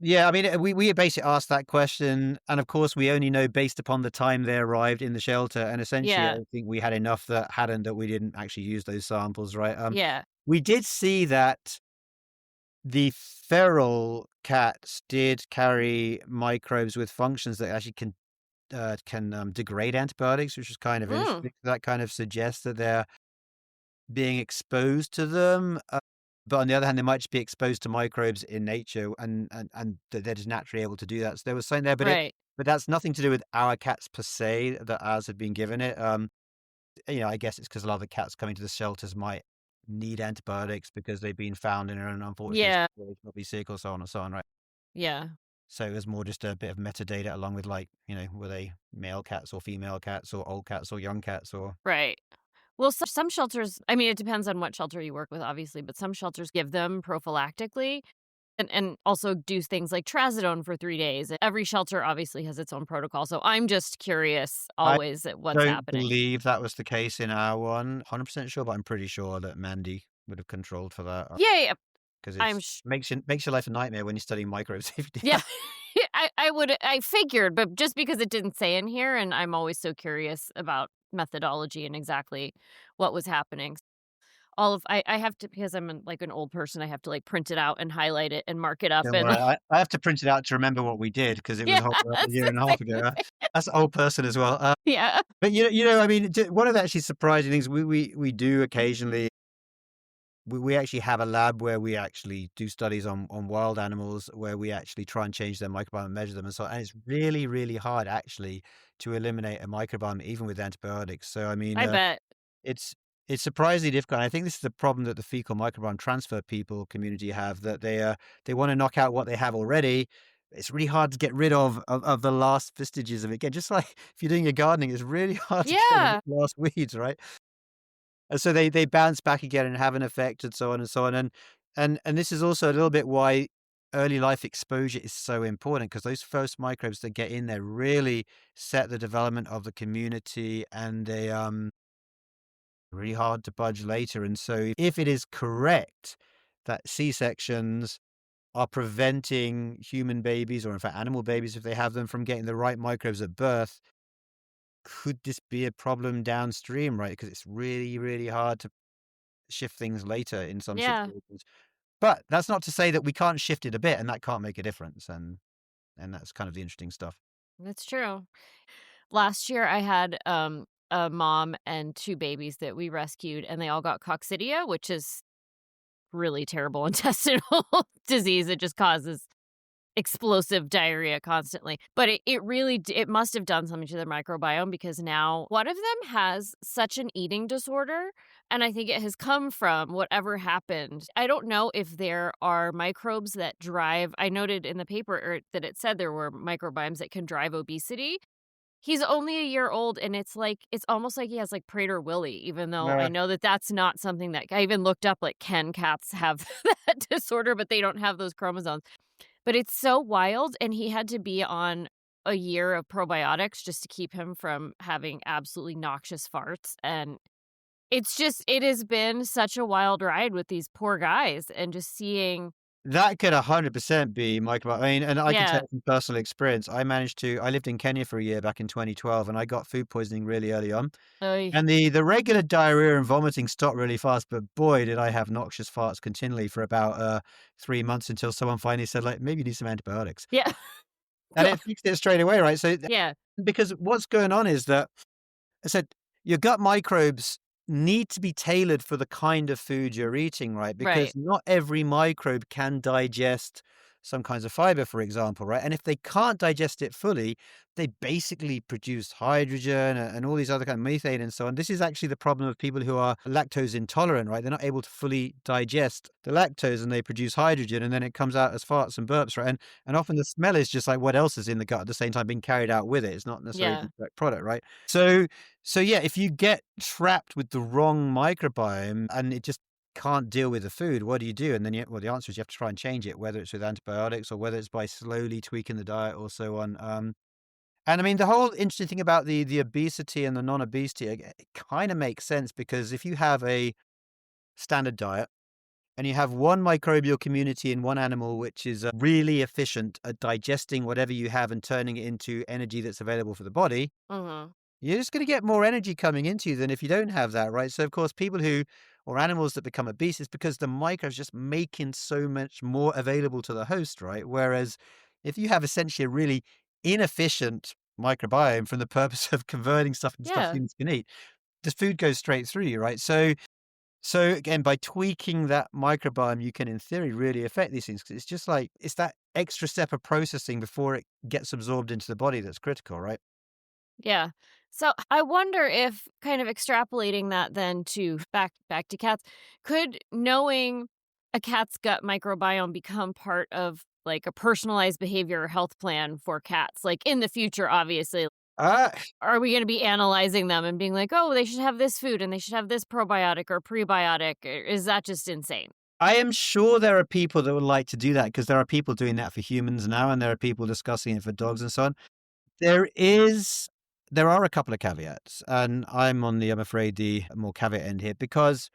yeah, I mean, we basically asked that question, and of course, we only know based upon the time they arrived in the shelter, and essentially, I Yeah. think we had enough that we didn't actually use those samples, right? Yeah. We did see that the feral cats did carry microbes with functions that actually can degrade antibiotics, which is kind of Mm, interesting. That kind of suggests that they're being exposed to them. But on the other hand, they might just be exposed to microbes in nature, and that they're just naturally able to do that. So there was something there, right. but that's nothing to do with our cats per se, that ours had been given it. I guess it's because a lot of the cats coming to the shelters might need antibiotics because they've been found in an unfortunate Yeah. situation, or be sick or so on and so on, right? Yeah. So it was more just a bit of metadata along with, like, were they male cats or female cats or old cats or young cats, or Right. Well, some shelters, I mean, it depends on what shelter you work with, obviously, but some shelters give them prophylactically and also do things like trazodone for 3 days. Every shelter obviously has its own protocol, so I'm just curious I always at what's don't happening. believe that was the case in our one. 100% sure, but I'm pretty sure that Mandy would have controlled for that, Yeah, yeah, because I'm it's sh makes your life a nightmare when you're studying microbes if you do yeah. that. I figured, but just because it didn't say in here, and I'm always so curious about methodology and exactly what was happening. All of I have to because I'm like an old person, I have to like print it out and highlight it and mark it up Don't and worry, I have to print it out to remember what we did because it was yeah, a whole a that's year the and a half ago. same thing. That's an old person as well. Yeah. But I mean, one of the actually surprising things we do occasionally. We actually have a lab where we actually do studies on wild animals, where we actually try and change their microbiome and measure them and so on. And it's really, really hard actually to eliminate a microbiome even with antibiotics. So I mean, I bet. it's it's surprisingly difficult. And I think this is the problem that the fecal microbiome transfer people community have, that they want to knock out what they have already. It's really hard to get rid of the last vestiges of it. Again, just like if you're doing your gardening, it's really hard to get rid of Yeah. the last weeds, right? And so they bounce back again and have an effect, and so on and so on. And this is also a little bit why early life exposure is so important, because those first microbes that get in there really set the development of the community, and they really hard to budge later. And so if it is correct that C-sections are preventing human babies, or in fact animal babies if they have them, from getting the right microbes at birth, could this be a problem downstream, right? Because it's really, really hard to shift things later in some Yeah, situations. But that's not to say that we can't shift it a bit and that can't make a difference, and that's kind of the interesting stuff. that's true. Last year, I had, a mom and 2 babies that we rescued, and they all got coccidia, which is really terrible intestinal disease. It just causes explosive diarrhea constantly. But it really it must have done something to their microbiome because now one of them has such an eating disorder, and I think it has come from whatever happened. I don't know if there are microbes that drive I noted in the paper that it said there were microbiomes that can drive obesity. He's only a year old, and it's almost like he has, like, Prader-Willi, even though I Uh, know that that's not something that I even looked up, like, can cats have that disorder, but they don't have those chromosomes. But it's so wild, and he had to be on a year of probiotics just to keep him from having absolutely noxious farts, and it has been such a wild ride with these poor guys and just seeing that could 100% be microbiome. I mean, and I can tell yeah. from personal experience. I lived in Kenya for a year back in 2012, and I got food poisoning really early on. Oy. And the regular diarrhea and vomiting stopped really fast, but boy, did I have noxious farts continually for about 3 months, until someone finally said, like, maybe you need some antibiotics. Yeah. and it fixed it straight away, right? So Yeah, because what's going on is that I said your gut microbes need to be tailored for the kind of food you're eating, right? Because right. not every microbe can digest some kinds of fiber, for example, right? And if they can't digest it fully, they basically produce hydrogen and all these other kind of methane and so on. This is actually the problem of people who are lactose intolerant, right? They're not able to fully digest the lactose and they produce hydrogen and then it comes out as farts and burps, right? And often the smell is just like what else is in the gut at the same time being carried out with it. It's not necessarily Yeah, the correct product, right? So yeah, if you get trapped with the wrong microbiome and it just can't deal with the food, what do you do? And then well, the answer is you have to try and change it, whether it's with antibiotics or whether it's by slowly tweaking the diet or so on. And I mean, the whole interesting thing about the obesity and the non-obesity, it kind of makes sense because if you have a standard diet and you have one microbial community in one animal which is really efficient at digesting whatever you have and turning it into energy that's available for the body, mhm. you're just going to get more energy coming into you than if you don't have that, right? So, of course, people who or animals that become obese is because the microbes just making so much more available to the host, right? Whereas if you have essentially a really inefficient microbiome from the purpose of converting stuff into stuff Yeah, humans can eat, the food goes straight through you, right? So again, by tweaking that microbiome, you can, in theory, really affect these things because it's just like it's that extra step of processing before it gets absorbed into the body that's critical, right? yeah. So I wonder if kind of extrapolating that then to back to cats, could knowing a cat's gut microbiome become part of like a personalized behavior or health plan for cats? Like in the future, obviously, Uh, are we going to be analyzing them and being like, oh, they should have this food and they should have this probiotic or prebiotic? Or is that just insane? I am sure there are people that would like to do that because there are people doing that for humans now, and there are people discussing it for dogs and so on. There is there are a couple of caveats, and I'm afraid, the more caveat end here because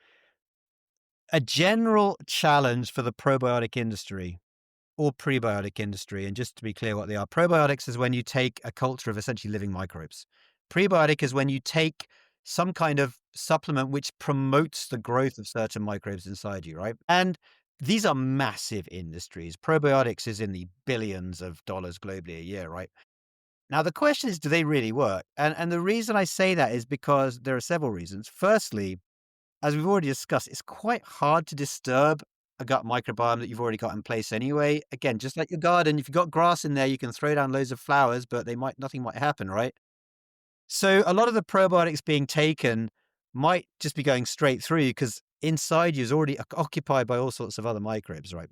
a general challenge for the probiotic industry or prebiotic industry, and just to be clear what they are, probiotics is when you take a culture of essentially living microbes. Prebiotic is when you take some kind of supplement which promotes the growth of certain microbes inside you, right? And these are massive industries. Probiotics is in the billions of dollars globally a year, right? Now the question is, do they really work? And the reason I say that is because there are several reasons. Firstly, as we've already discussed, it's quite hard to disturb a gut microbiome that you've already got in place anyway. Again, just like your garden, if you've got grass in there, you can throw down loads of flowers, but nothing might happen, right? So a lot of the probiotics being taken might just be going straight through because inside you is already occupied by all sorts of other microbes, right?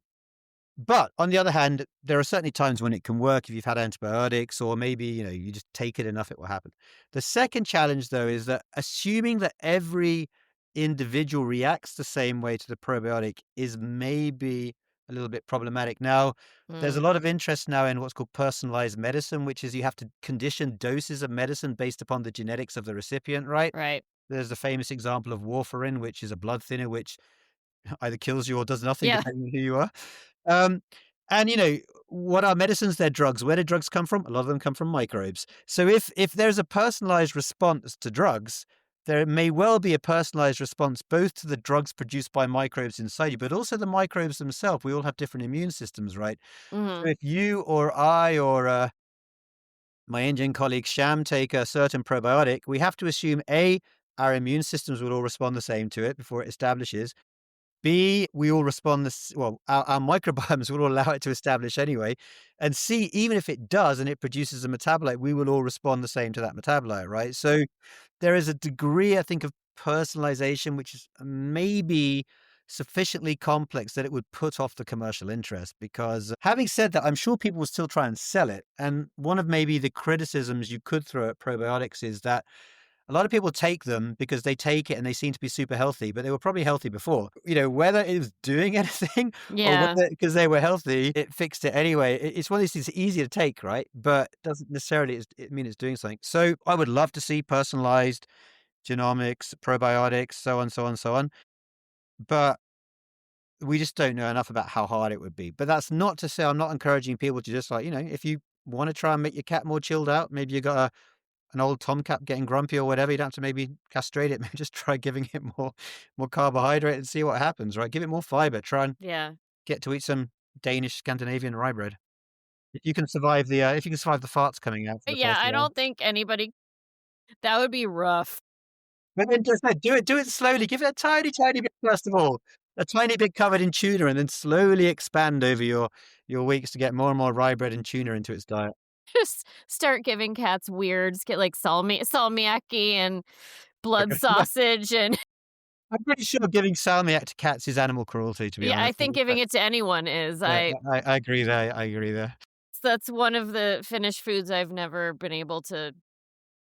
But on the other hand, there are certainly times when it can work if you've had antibiotics or maybe, you just take it enough, it will happen. The second challenge, though, is that assuming that every individual reacts the same way to the probiotic is maybe a little bit problematic. Now, there's a Mm, lot of interest now in what's called personalized medicine, which is you have to condition doses of medicine based upon the genetics of the recipient, right? right. There's the famous example of warfarin, which is a blood thinner, which either kills you or does nothing, Yeah. depending on who you are. Um, and what are medicines? They're drugs. Where do drugs come from? A lot of them come from microbes. So if there's a personalized response to drugs, there may well be a personalized response both to the drugs produced by microbes inside you, but also the microbes themselves. We all have different immune systems, right? So Hmm. if you or I or my Indian colleague Sham take a certain probiotic, we have to assume A, our immune systems will all respond the same to it before it establishes. B, we all respond our microbiomes will all allow it to establish anyway. And C, even if it does and it produces a metabolite, we will all respond the same to that metabolite, right? So there is a degree, I think, of personalization which is maybe sufficiently complex that it would put off the commercial interest. Because having said that, I'm sure people will still try and sell it. And one of maybe the criticisms you could throw at probiotics is that a lot of people take them because they take it and they seem to be super healthy, but they were probably healthy before. Whether it was doing anything or Yeah. whether because they were healthy, it fixed it anyway. It's one of these things easy to take, right? But doesn't necessarily mean it's doing something. So I would love to see personalized genomics, probiotics, so on, so on, so on. But we just don't know enough about how hard it would be. But that's not to say I'm not encouraging people to just if you want to try and make your cat more chilled out, maybe you got an old tomcat getting grumpy or whatever, you don't have to maybe castrate it. Maybe just try giving it more carbohydrate and see what happens, right? Give it more fiber. Try and Yeah. get to eat some Danish Scandinavian rye bread. if you can survive the farts coming out for the Yeah, first I while. don't think anybody that would be rough. But then just no, do it slowly. Give it a tiny, tiny bit first of all. A tiny bit covered in tuna, and then slowly expand over your weeks to get more and more rye bread and tuna into its diet. Just start giving cats weirds, get like salmiakki and blood sausage and I'm pretty sure giving salmiak to cats is animal cruelty, to be yeah, I honest. think giving it to anyone is. Yeah, I agree there. I agree there. That's one of the Finnish foods I've never been able to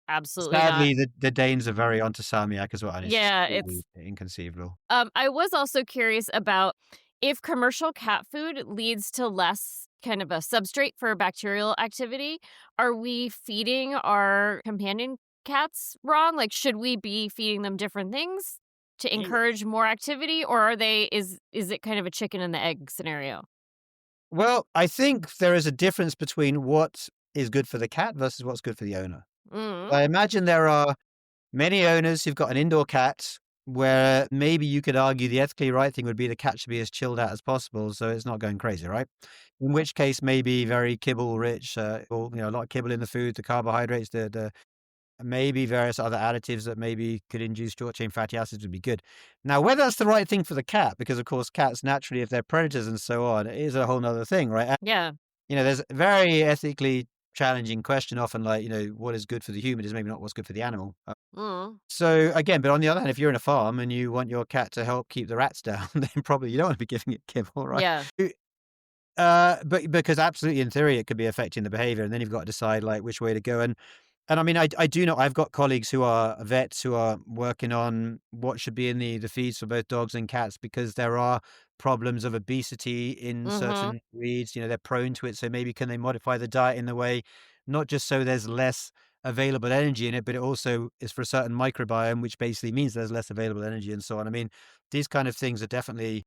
absolutely not. Sadly, the Danes are very onto salmiak as well, and it's just Yeah, really it's inconceivable. I was also curious about if commercial cat food leads to less kind of a substrate for bacterial activity, are we feeding our companion cats wrong? Like, should we be feeding them different things to encourage more activity, or are they is it kind of a chicken and the egg scenario? Well, I think there is a difference between what is good for the cat versus what's good for the owner. Mm, I imagine there are many owners who've got an indoor cat where maybe you could argue the ethically right thing would be the cat should be as chilled out as possible so it's not going crazy, right? In which case, maybe very kibble rich, or a lot of kibble in the food, the carbohydrates, the maybe various other additives that maybe could induce short chain fatty acids would be good. Now, whether that's the right thing for the cat, because of course cats naturally, if they're predators and so on, is a whole nother thing, right? yeah. There's a very ethically challenging question often, like, what is good for the human is maybe not what's good for the animal. Mm, So again, but on the other hand, if you're in a farm and you want your cat to help keep the rats down, then probably you don't want to be giving it kibble, right? yeah. But because absolutely in theory it could be affecting the behavior, and then you've got to decide like which way to go. And I mean, I do know I've got colleagues who are vets who are working on what should be in the feeds for both dogs and cats because there are problems of obesity in Mhm. certain breeds. They're prone to it. So maybe can they modify the diet in the way, not just so there's less available energy in it, but it also is for a certain microbiome, which basically means there's less available energy and so on. I mean, these kind of things are definitely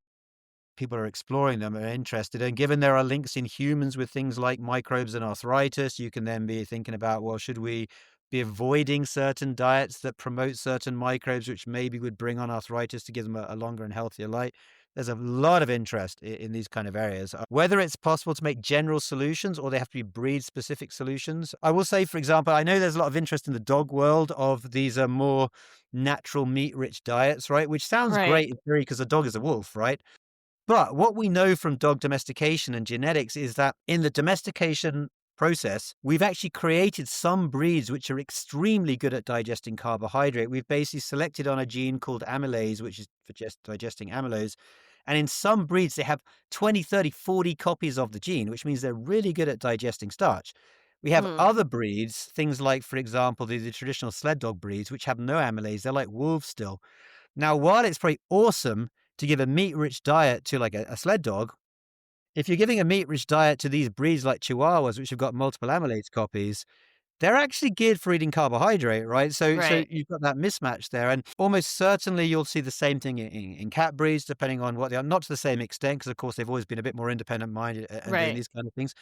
people are exploring them, are interested. And given there are links in humans with things like microbes and arthritis, you can then be thinking about, well, should we be avoiding certain diets that promote certain microbes, which maybe would bring on arthritis to give them a longer and healthier life? There's a lot of interest in these kind of areas. Whether it's possible to make general solutions or they have to be breed specific solutions. I will say, for example, I know there's a lot of interest in the dog world of these more natural meat rich diets, right? Which sounds Right. great in theory because a dog is a wolf, right? But what we know from dog domestication and genetics is that in the domestication process, we've actually created some breeds which are extremely good at digesting carbohydrate. We've basically selected on a gene called amylase, which is for just digesting amylose. And in some breeds, they have 20, 30, 40 copies of the gene, which means they're really good at digesting starch. We have Mm. other breeds, things like, for example, the traditional sled dog breeds, which have no amylase. They're like wolves still. Now, while it's pretty awesome to give a meat-rich diet to like a sled dog, if you're giving a meat-rich diet to these breeds like Chihuahuas, which have got multiple amylase copies, they're actually geared for eating carbohydrate, right? So Right. you've got that mismatch there, and almost certainly you'll see the same thing in cat breeds, depending on what they are. Not to the same extent, because of course they've always been a bit more independent-minded and doing Right. these kind of things.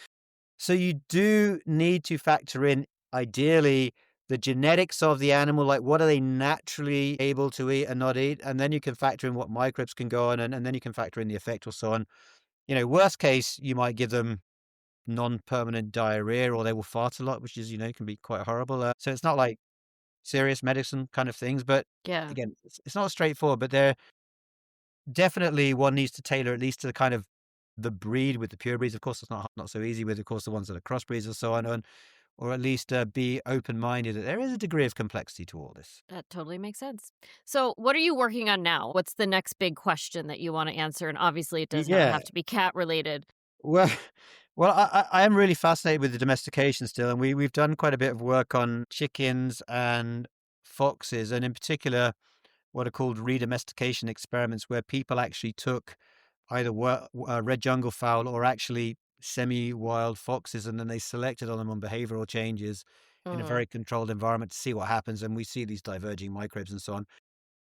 So you do need to factor in, ideally, the genetics of the animal, like what are they naturally able to eat and not eat? And then you can factor in what microbes can go on, and then you can factor in the effect or so on. Worst case, you might give them non-permanent diarrhea or they will fart a lot, which is, can be quite horrible. So it's not like serious medicine kind of things, but Yeah. again, it's not straightforward, but there definitely one needs to tailor at least to the kind of the breed with the pure breeds. Of course, it's not so easy with, of course, the ones that are crossbreeds and so on, or at least be open-minded that there is a degree of complexity to all this. That totally makes sense. So, what are you working on now? What's the next big question that you wanna answer? And obviously, it does not Yeah. have to be cat related. Well, well, I am really fascinated with the domestication still, and we've done quite a bit of work on chickens and foxes, and in particular, what are called redomestication experiments, where people actually took either red jungle fowl or actually semi-wild foxes, and then they selected on them on behavioral changes in a Mhm. very controlled environment to see what happens, and we see these diverging microbes and so on.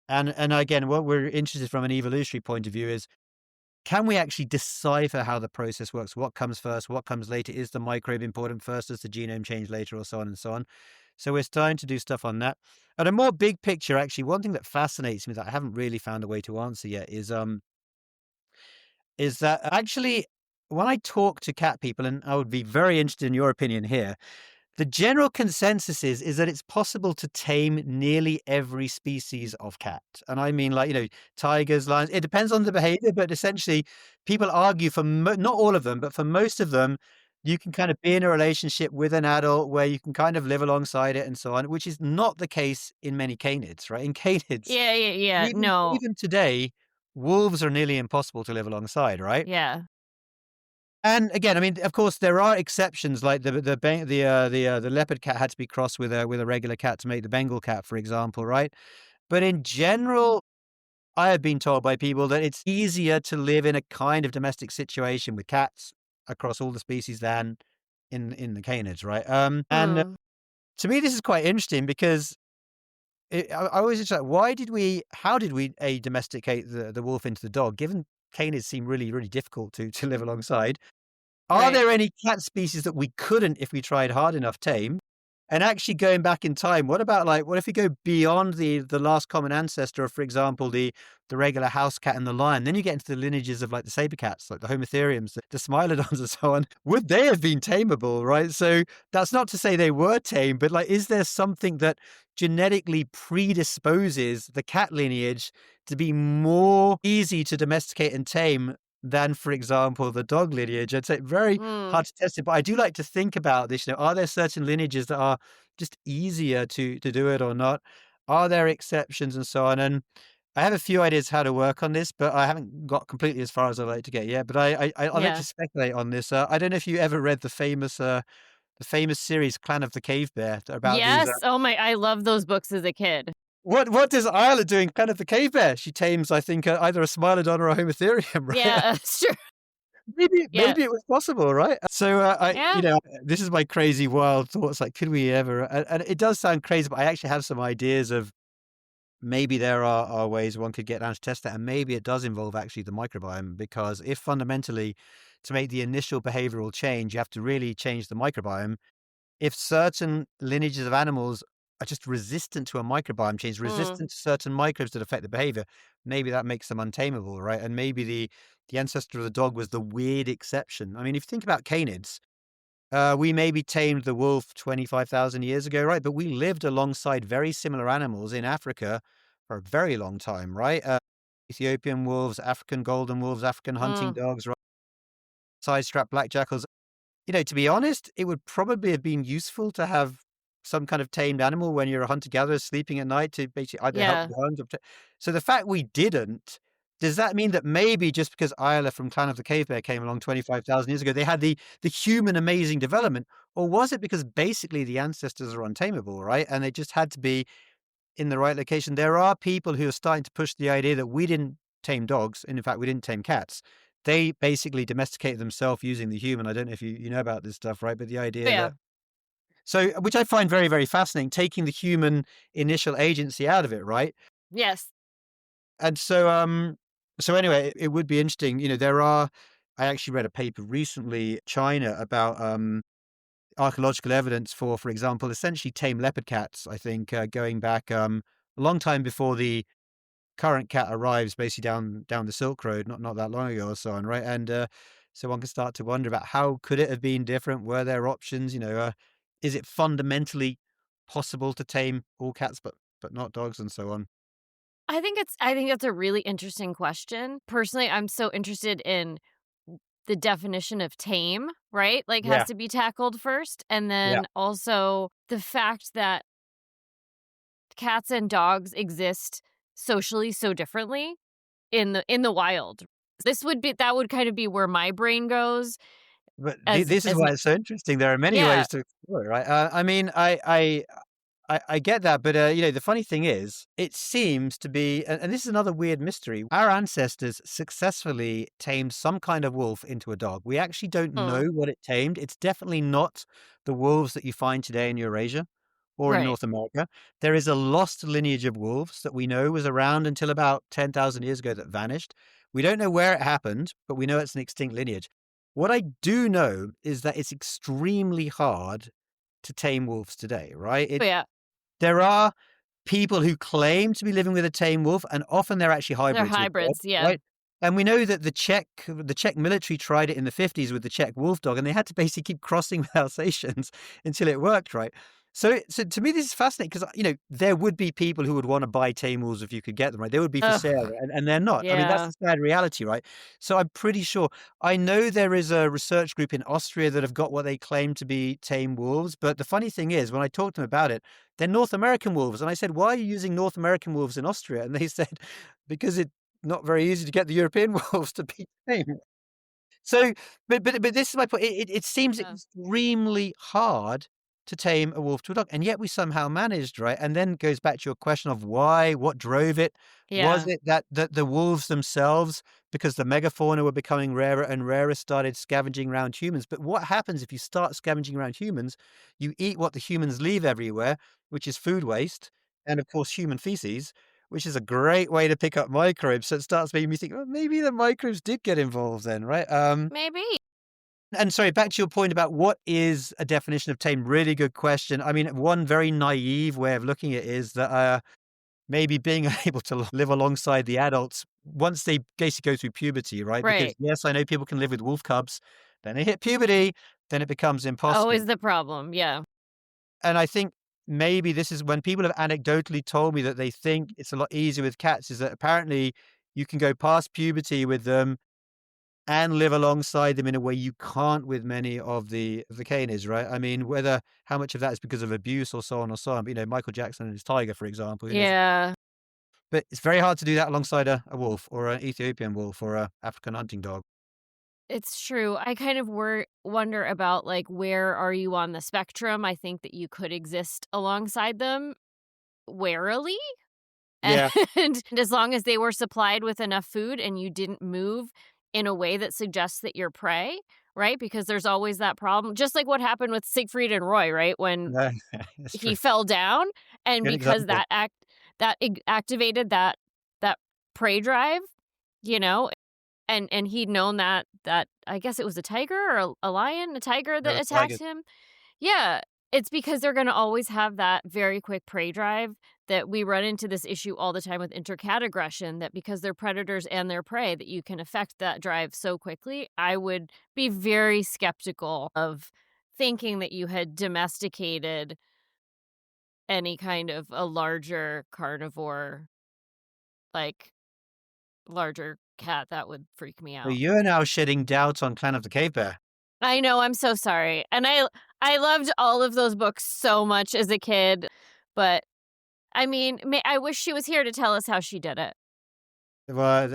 And again, what we're interested from an evolutionary point of view is can we actually decipher how the process works? What comes first? What comes later? Is the microbe important first? Does the genome change later, or so on and so on? So we're starting to do stuff on that. And a more big picture, actually, one thing that fascinates me that I haven't really found a way to answer yet is that actually when I talk to cat people, and I would be very interested in your opinion here, the general consensus is that it's possible to tame nearly every species of cat. And I mean, like, tigers, lions, it depends on the behavior, but essentially people argue for not all of them, but for most of them, you can kind of be in a relationship with an adult where you can kind of live alongside it and so on, which is not the case in many canids, right? In canids, Yeah, yeah, yeah. even No. even today, wolves are nearly impossible to live alongside, right? Yeah. And again, I mean, of course, there are exceptions, like the leopard cat had to be crossed with a regular cat to make the Bengal cat, for example, right? But in general, I have been told by people that it's easier to live in a kind of domestic situation with cats across all the species than in the canids, right? And Hmm. to me, this is quite interesting because I was just like, how did we domesticate the wolf into the dog? Given canids seem really, really difficult to live alongside. Are Right. there any cat species that we couldn't, if we tried hard enough, tame? And actually going back in time, what about, like, what if we go beyond the last common ancestor of, for example, the regular house cat and the lion? Then you get into the lineages of, like, the saber cats, like the homotheriums, the smilodons and so on. Would they have been tameable, right? So that's not to say they were tame, but, like, is there something that genetically predisposes the cat lineage to be more easy to domesticate and tame than, for example, the dog lineage? I'd say very Hmm. hard to test it, but I do like to think about this. Are there certain lineages that are just easier to do it or not? Are there exceptions and so on? And I have a few ideas how to work on this, but I haven't got completely as far as I'd like to get yet. But I like to Yeah. speculate on this. I don't know if you ever read the famous series Clan of the Cave Bear about these. Yes. Oh my, I love those books as a kid. What does Isla do in Clan of the Cave Bear? She tames, I think, either a Smilodon or a Homotherium, right? Yeah, that's true. Maybe Yeah. maybe it was possible, right? So, Yeah. this is my crazy wild thoughts, like, could we ever and it does sound crazy, but I actually have some ideas of maybe there are ways one could get down to test that, and maybe it does involve actually the microbiome, because if fundamentally to make the initial behavioral change, you have to really change the microbiome. If certain lineages of animals are just resistant to a microbiome change, Mm. resistant to certain microbes that affect the behavior, maybe that makes them untamable, right? And maybe the ancestor of the dog was the weird exception. I mean, if you think about canids, we maybe tamed the wolf 25,000 years ago, right? But we lived alongside very similar animals in Africa for a very long time, right? Ethiopian wolves, African golden wolves, African hunting Mm. dogs, right? Side-strap black jackals. To be honest, it would probably have been useful to have some kind of tamed animal when you're a hunter-gatherer sleeping at night to basically either help Yeah. you hunt or so the fact we didn't, does that mean that maybe just because Isla from Clan of the Cave Bear came along 25,000 years ago, they had the human amazing development? Or was it because basically the ancestors are untamable, right? And they just had to be in the right location. There are people who are starting to push the idea that we didn't tame dogs, and in fact, we didn't tame cats. They basically domesticated themselves using the human. I don't know if you know about this stuff, right? But the idea Yeah. that which I find very, very fascinating, taking the human initial agency out of it, right? Yes. And so anyway, it would be interesting. I actually read a paper recently, China, about archaeological evidence for example, essentially tame leopard cats. I think going back a long time before the current cat arrives, basically down the Silk Road, not that long ago or so on, right? And so one can start to wonder about how could it have been different? Were there options? Is it fundamentally possible to tame all cats, but not dogs, and so on? I think that's a really interesting question. Personally, I'm so interested in the definition of tame, right? Like, has Yeah, to be tackled first, and yeah. then also the fact that cats and dogs exist socially so differently in the wild. That would kind of be where my brain goes But as this is as why my it's so interesting. There are many yeah, ways to explore it, right? I mean, I get that, but the funny thing is, it seems to be, and this is another weird mystery. Our ancestors successfully tamed some kind of wolf into a dog. We actually don't know mm, what it tamed. It's definitely not the wolves that you find today in Eurasia or in right. North America. There is a lost lineage of wolves that we know was around until about 10,000 years ago that vanished. We don't know where it happened, but we know it's an extinct lineage. What I do know is that it's extremely hard to tame wolves today, right? But yeah, There are people who claim to be living with a tame wolf, and often they're actually they're hybrids with dogs, hybrids, yeah. right? And we know that the Czech military tried it in the 50s with the Czech wolf dog, and they had to basically keep crossing with Alsatians until it worked, right? So to me, this is fascinating because, there would be people who would want to buy tame wolves if you could get them, right? They would be for sale, Ugh, and they're not. I mean, that's yeah. the sad reality, right? So I'm pretty sure. I know there is a research group in Austria that have got what they claim to be tame wolves. But the funny thing is, when I talked to them about it, they're North American wolves. And I said, why are you using North American wolves in Austria? And they said, because it's not very easy to get the European wolves to be tame. So, but this is my point. It seems Yeah. extremely hard to tame a wolf to a dog, and yet we somehow managed, right? And then it goes back to your question of why, what drove it? Was Yeah. it that the wolves themselves, because the megafauna were becoming rarer and rarer, started scavenging around humans? But what happens if you start scavenging around humans? You eat what the humans leave everywhere, which is food waste, and of course human feces, which is a great way to pick up microbes. So it starts making me think, well, maybe the microbes did get involved then, right? Maybe. And sorry, back to your point about what is a definition of tame. Really good question. I mean, one very naive way of looking at it is that maybe being able to live alongside the adults once they basically go through puberty, right? Because Right. yes, I know people can live with wolf cubs, then they hit puberty, then it becomes impossible. Always the problem. Yeah. And I think maybe this is when people have anecdotally told me that they think it's a lot easier with cats, is that apparently you can go past puberty with them and live alongside them in a way you can't with many of the canines, right? I mean, whether how much of that is because of abuse or so on or so on. But, Michael Jackson and his tiger, for example, who knows? Yeah. But it's very hard to do that alongside a wolf or an Ethiopian wolf or a African hunting dog. It's true. I kind of wonder about like where are you on the spectrum? I think that you could exist alongside them warily. And Yeah, as long as they were supplied with enough food and you didn't move in a way that suggests that you're prey, right? Because there's always that problem. Just like what happened with Siegfried and Roy, right? When no, that's he true. fell down and Good because example. that activated that prey drive, you know, and he'd known that I guess it was a tiger or a lion, a tiger No, that that's attacked tigers. him. Yeah, it's because they're gonna always have that very quick prey drive that we run into this issue all the time with intercat aggression, that because they're predators and they're prey, that you can affect that drive so quickly. I would be very skeptical of thinking that you had domesticated any kind of a larger carnivore, like, larger cat. That would freak me Well, out. you're now shedding doubt on Clan of the Cave Bear. I know, I'm so sorry, and I loved all of those books so much as a kid, but, I mean, I wish she was here to tell us how she did it. Well,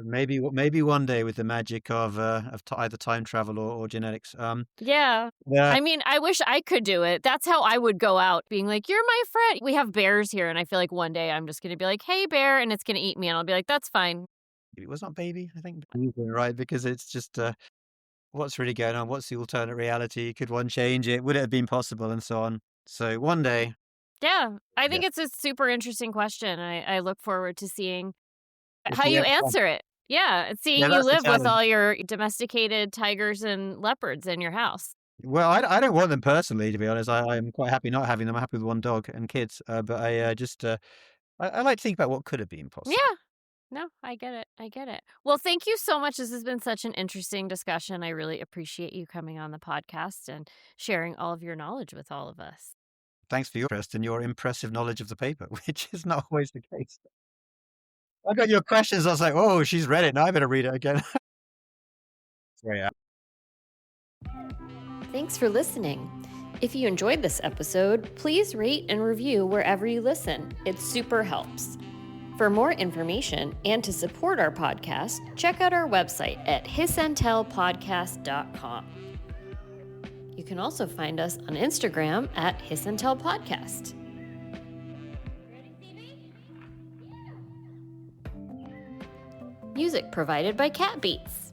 maybe one day with the magic of either time travel or genetics. Yeah. Yeah, I mean, I wish I could do it. That's how I would go out, being like, "You're my friend." We have bears here, and I feel like one day I'm just gonna be like, "Hey, bear," and it's gonna eat me, and I'll be like, "That's fine." it was not baby, I think. Right, because it's just what's really going on? What's the alternate reality? Could one change it? Would it have been possible? And so on. So one day, Yeah, I yeah, think it's a super interesting question. I look forward to seeing if how we you have time. answer it. Yeah, and Yeah, seeing you that's the live with challenge. all your domesticated tigers and leopards in your house. Well, I don't want them personally, to be honest. I'm quite happy not having them. I'm happy with one dog and kids. But I just I like to think about what could have been Yeah. possible. No, I get it. I get it. Well, thank you so much. This has been such an interesting discussion. I really appreciate you coming on the podcast and sharing all of your knowledge with all of us. Thanks for your interest and your impressive knowledge of the paper, which is not always the case. I got your questions. I was like, oh, she's read it. Now I better read it again. Very Thanks for listening. If you enjoyed this episode, please rate and review wherever you listen. It super helps. For more information and to support our podcast, check out our website at hissandtellpodcast.com. You can also find us on Instagram at hissandtellpodcast. Music provided by Cat Beats.